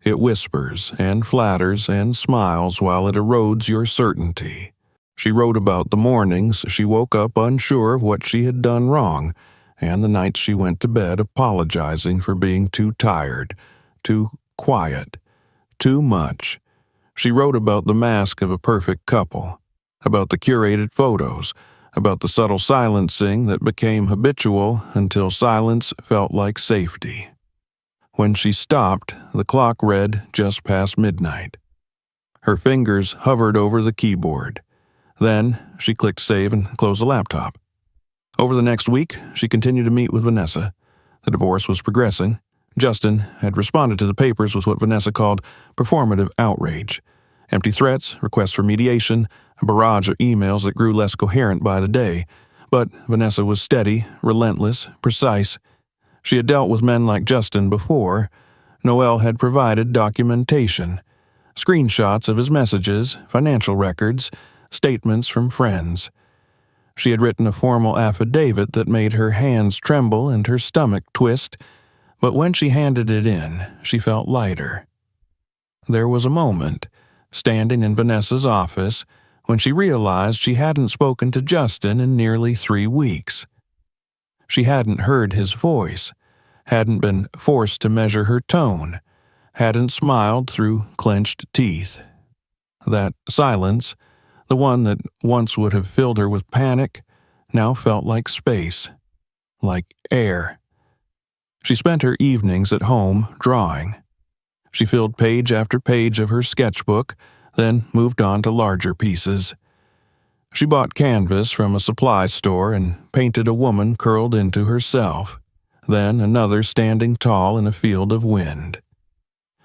It whispers and flatters and smiles while it erodes your certainty. She wrote about the mornings she woke up unsure of what she had done wrong, and the nights she went to bed apologizing for being too tired, too quiet, too much. She wrote about the mask of a perfect couple, about the curated photos, about the subtle silencing that became habitual until silence felt like safety. When she stopped, the clock read just past midnight. Her fingers hovered over the keyboard. Then she clicked save and closed the laptop. Over the next week, she continued to meet with Vanessa. The divorce was progressing. Justin had responded to the papers with what Vanessa called performative outrage. Empty threats, requests for mediation, a barrage of emails that grew less coherent by the day. But Vanessa was steady, relentless, precise. She had dealt with men like Justin before. Noel had provided documentation, screenshots of his messages, financial records, statements from friends. She had written a formal affidavit that made her hands tremble and her stomach twist, but when she handed it in, she felt lighter. There was a moment, standing in Vanessa's office, when she realized she hadn't spoken to Justin in nearly 3 weeks. She hadn't heard his voice, hadn't been forced to measure her tone, hadn't smiled through clenched teeth. That silence, the one that once would have filled her with panic, now felt like space, like air. She spent her evenings at home drawing. She filled page after page of her sketchbook, then moved on to larger pieces. She bought canvas from a supply store and painted a woman curled into herself, then another standing tall in a field of wind.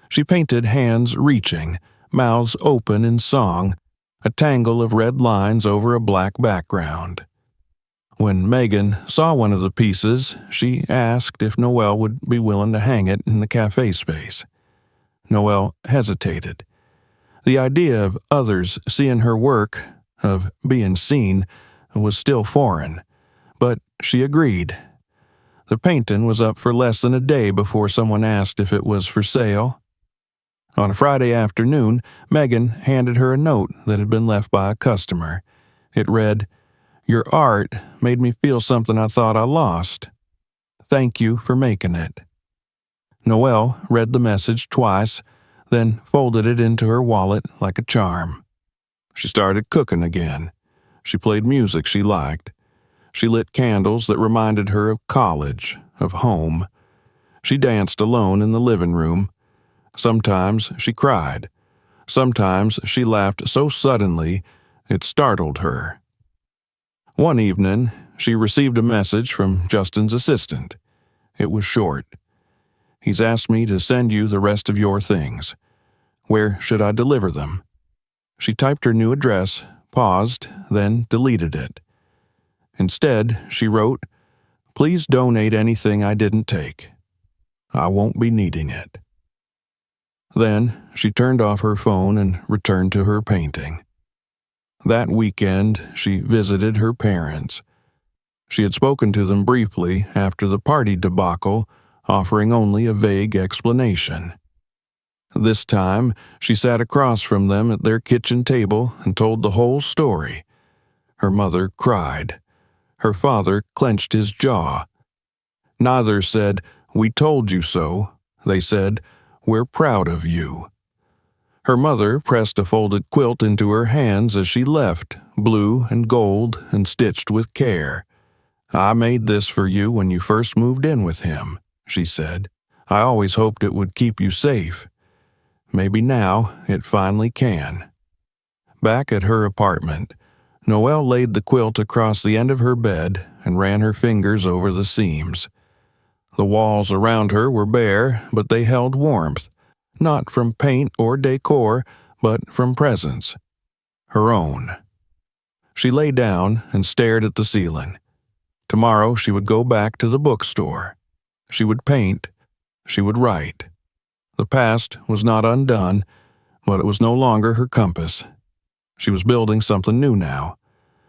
She painted hands reaching, mouths open in song, a tangle of red lines over a black background. When Megan saw one of the pieces, she asked if Noel would be willing to hang it in the cafe space. Noel hesitated. The idea of others seeing her work, of being seen, was still foreign, but she agreed. The painting was up for less than a day before someone asked if it was for sale. On a Friday afternoon, Megan handed her a note that had been left by a customer. It read, "Your art made me feel something I thought I lost. Thank you for making it." Noel read the message twice, then folded it into her wallet like a charm. She started cooking again. She played music she liked. She lit candles that reminded her of college, of home. She danced alone in the living room. Sometimes she cried. Sometimes she laughed so suddenly it startled her. One evening, she received a message from Justin's assistant. It was short. "He's asked me to send you the rest of your things. Where should I deliver them?" She typed her new address, paused, then deleted it. Instead, she wrote, "Please donate anything I didn't take. I won't be needing it." Then she turned off her phone and returned to her painting. That weekend, she visited her parents. She had spoken to them briefly after the party debacle, offering only a vague explanation. This time, she sat across from them at their kitchen table and told the whole story. Her mother cried. Her father clenched his jaw. Neither said, "We told you so." They said, "We're proud of you." Her mother pressed a folded quilt into her hands as she left, blue and gold and stitched with care. "I made this for you when you first moved in with him," she said. "I always hoped it would keep you safe. Maybe now it finally can." Back at her apartment, Noelle laid the quilt across the end of her bed and ran her fingers over the seams. The walls around her were bare, but they held warmth, not from paint or decor, but from presence. Her own. She lay down and stared at the ceiling. Tomorrow she would go back to the bookstore. She would paint. She would write. The past was not undone, but it was no longer her compass. She was building something new now,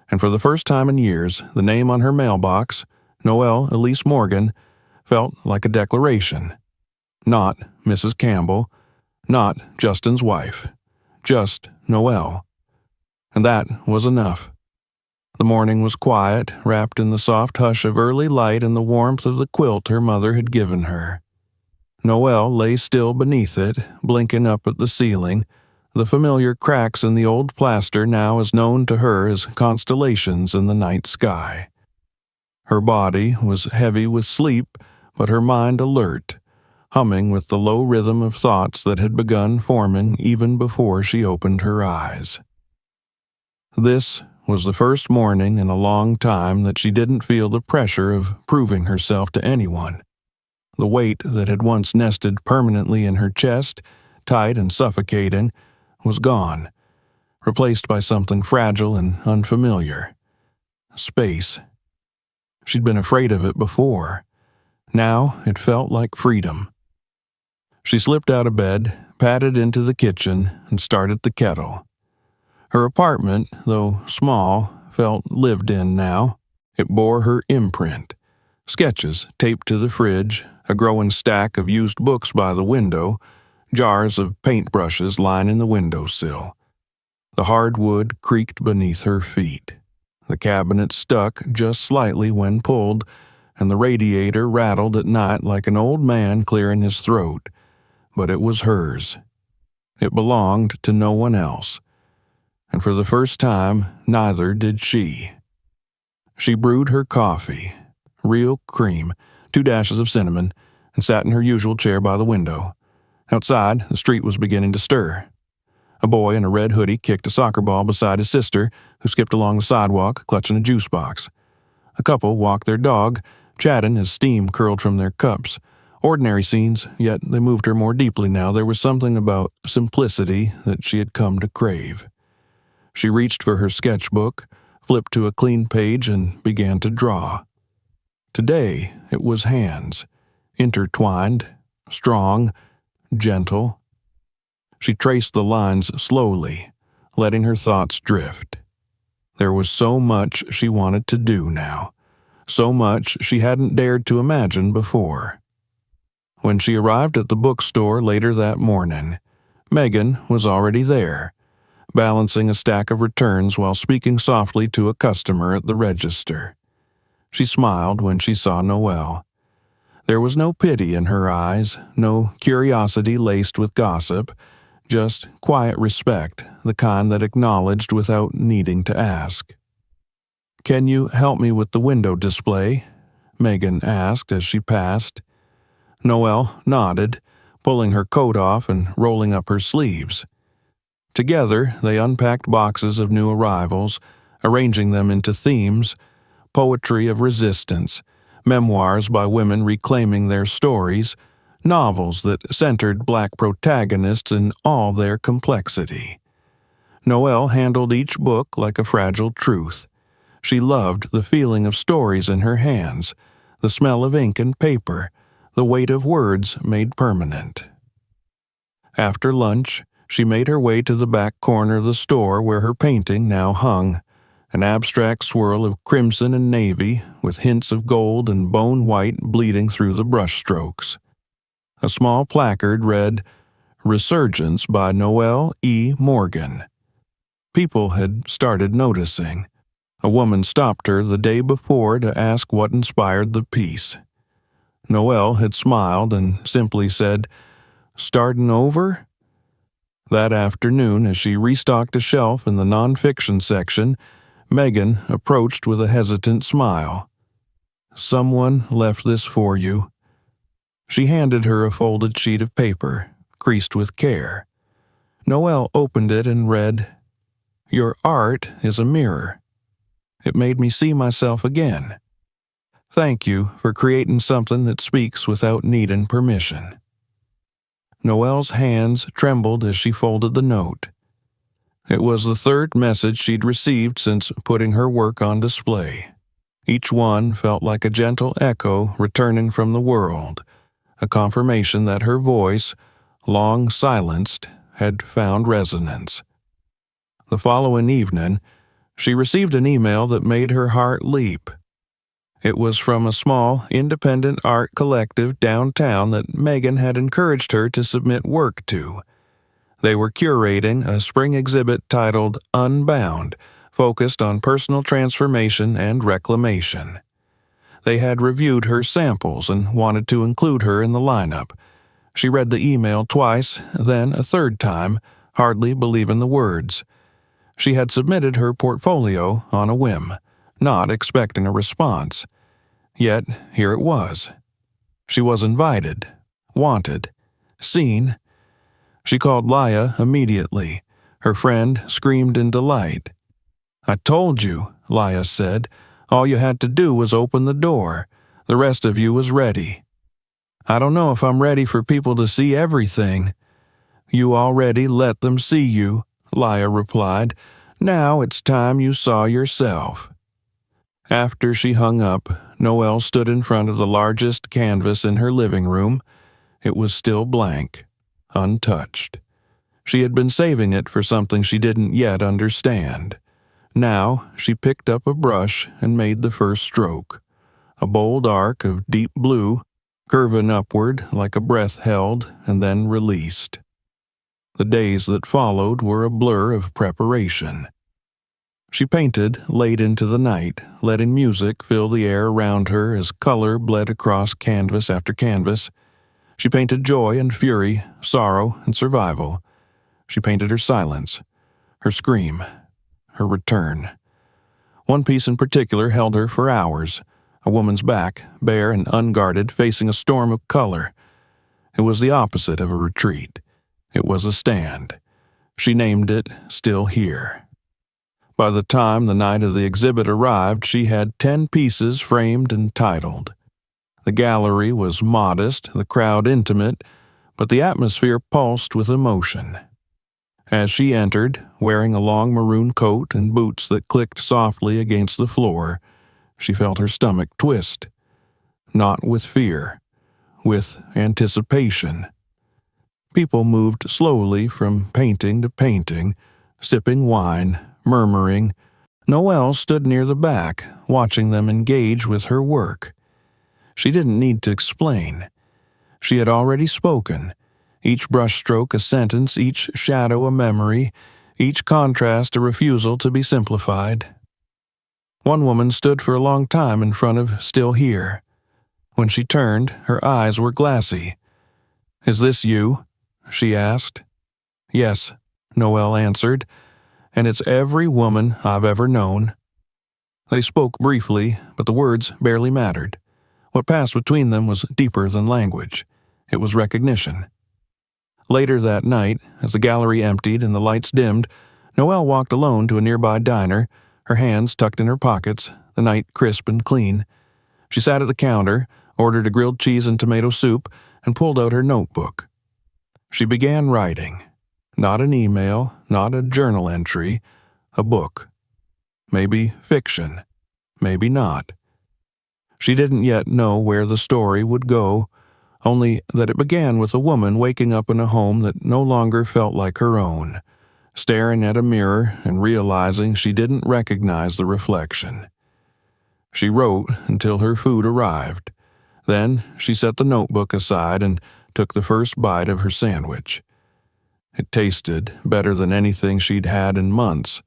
and for the first time in years, the name on her mailbox, Noelle Elise Morgan, felt like a declaration. Not Mrs. Campbell, not Justin's wife, just Noelle. And that was enough. The morning was quiet, wrapped in the soft hush of early light and the warmth of the quilt her mother had given her. Noelle lay still beneath it, blinking up at the ceiling, the familiar cracks in the old plaster now as known to her as constellations in the night sky. Her body was heavy with sleep, but her mind alert, humming with the low rhythm of thoughts that had begun forming even before she opened her eyes. This was the first morning in a long time that she didn't feel the pressure of proving herself to anyone. The weight that had once nested permanently in her chest, tight and suffocating, was gone, replaced by something fragile and unfamiliar. Space. She'd been afraid of it before. Now it felt like freedom. She slipped out of bed, padded into the kitchen, and started the kettle. Her apartment, though small, felt lived in now. It bore her imprint. Sketches taped to the fridge, a growing stack of used books by the window, jars of paintbrushes lining the windowsill. The hardwood creaked beneath her feet. The cabinet stuck just slightly when pulled, and the radiator rattled at night like an old man clearing his throat. But it was hers. It belonged to no one else. And for the first time, neither did she. She brewed her coffee, real cream, 2 dashes of cinnamon, and sat in her usual chair by the window. Outside, the street was beginning to stir. A boy in a red hoodie kicked a soccer ball beside his sister, who skipped along the sidewalk, clutching a juice box. A couple walked their dog, chatting as steam curled from their cups. Ordinary scenes, yet they moved her more deeply now. There was something about simplicity that she had come to crave. She reached for her sketchbook, flipped to a clean page, and began to draw. Today it was hands, intertwined, strong, gentle. She traced the lines slowly, letting her thoughts drift. There was so much she wanted to do now, so much she hadn't dared to imagine before. When she arrived at the bookstore later that morning, Megan was already there, balancing a stack of returns while speaking softly to a customer at the register. She smiled when she saw Noelle. There was no pity in her eyes, no curiosity laced with gossip, just quiet respect, the kind that acknowledged without needing to ask. "Can you help me with the window display?" Megan asked as she passed. Noelle nodded, pulling her coat off and rolling up her sleeves. Together, they unpacked boxes of new arrivals, arranging them into themes: poetry of resistance, memoirs by women reclaiming their stories, novels that centered Black protagonists in all their complexity. Noelle handled each book like a fragile truth. She loved the feeling of stories in her hands, the smell of ink and paper, the weight of words made permanent. After lunch, she made her way to the back corner of the store where her painting now hung, an abstract swirl of crimson and navy with hints of gold and bone white bleeding through the brushstrokes. A small placard read, "Resurgence by Noelle E. Morgan." People had started noticing. A woman stopped her the day before to ask what inspired the piece. Noelle had smiled and simply said, "Starting over?" That afternoon, as she restocked a shelf in the nonfiction section, Megan approached with a hesitant smile. "Someone left this for you." She handed her a folded sheet of paper, creased with care. Noelle opened it and read, "Your art is a mirror. It made me see myself again. Thank you for creating something that speaks without needing permission." Noelle's hands trembled as she folded the note. It was the third message she'd received since putting her work on display. Each one felt like a gentle echo returning from the world, a confirmation that her voice, long silenced, had found resonance. The following evening, she received an email that made her heart leap. It was from a small, independent art collective downtown that Megan had encouraged her to submit work to. They were curating a spring exhibit titled Unbound, focused on personal transformation and reclamation. They had reviewed her samples and wanted to include her in the lineup. She read the email twice, then a third time, hardly believing the words. She had submitted her portfolio on a whim, not expecting a response. Yet here it was. She was invited, wanted, seen. She called Laya immediately. Her friend screamed in delight. "I told you," Laya said. "All you had to do was open the door. The rest of you was ready." "I don't know if I'm ready for people to see everything." "You already let them see you," Laya replied. "Now it's time you saw yourself." After she hung up, Noelle stood in front of the largest canvas in her living room. It was still blank, untouched. She had been saving it for something she didn't yet understand. Now she picked up a brush and made the first stroke, a bold arc of deep blue, curving upward like a breath held and then released. The days that followed were a blur of preparation. She painted late into the night, letting music fill the air around her as color bled across canvas after canvas. She painted joy and fury, sorrow and survival. She painted her silence, her scream, her return. One piece in particular held her for hours, a woman's back, bare and unguarded, facing a storm of color. It was the opposite of a retreat. It was a stand. She named it Still Here. By the time the night of the exhibit arrived, she had 10 pieces framed and titled. The gallery was modest, the crowd intimate, but the atmosphere pulsed with emotion. As she entered, wearing a long maroon coat and boots that clicked softly against the floor, she felt her stomach twist. Not with fear, with anticipation. People moved slowly from painting to painting, sipping wine, murmuring. Noelle stood near the back, watching them engage with her work. She didn't need to explain. She had already spoken, each brushstroke a sentence, each shadow a memory, each contrast a refusal to be simplified. One woman stood for a long time in front of Still Here. When she turned, her eyes were glassy. "Is this you?" she asked. "Yes," Noelle answered, "and it's every woman I've ever known." They spoke briefly, but the words barely mattered. What passed between them was deeper than language. It was recognition. Later that night, as the gallery emptied and the lights dimmed, Noelle walked alone to a nearby diner, her hands tucked in her pockets, the night crisp and clean. She sat at the counter, ordered a grilled cheese and tomato soup, and pulled out her notebook. She began writing. Not an email, not a journal entry, a book. Maybe fiction, maybe not. She didn't yet know where the story would go, only that it began with a woman waking up in a home that no longer felt like her own, staring at a mirror and realizing she didn't recognize the reflection. She wrote until her food arrived. Then she set the notebook aside and took the first bite of her sandwich. It tasted better than anything she'd had in months.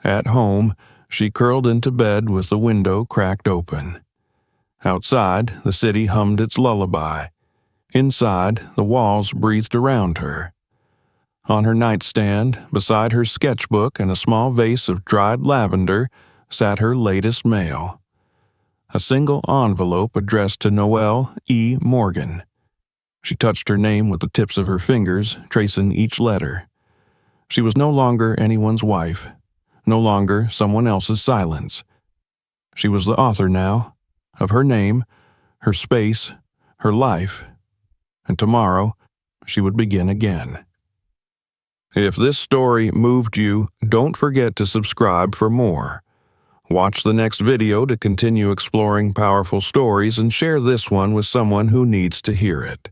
At home, she curled into bed with the window cracked open. Outside, the city hummed its lullaby. Inside, the walls breathed around her. On her nightstand, beside her sketchbook and a small vase of dried lavender, sat her latest mail. A single envelope addressed to Noelle E. Morgan. She touched her name with the tips of her fingers, tracing each letter. She was no longer anyone's wife, no longer someone else's silence. She was the author now, of her name, her space, her life, and tomorrow she would begin again. If this story moved you, don't forget to subscribe for more. Watch the next video to continue exploring powerful stories and share this one with someone who needs to hear it.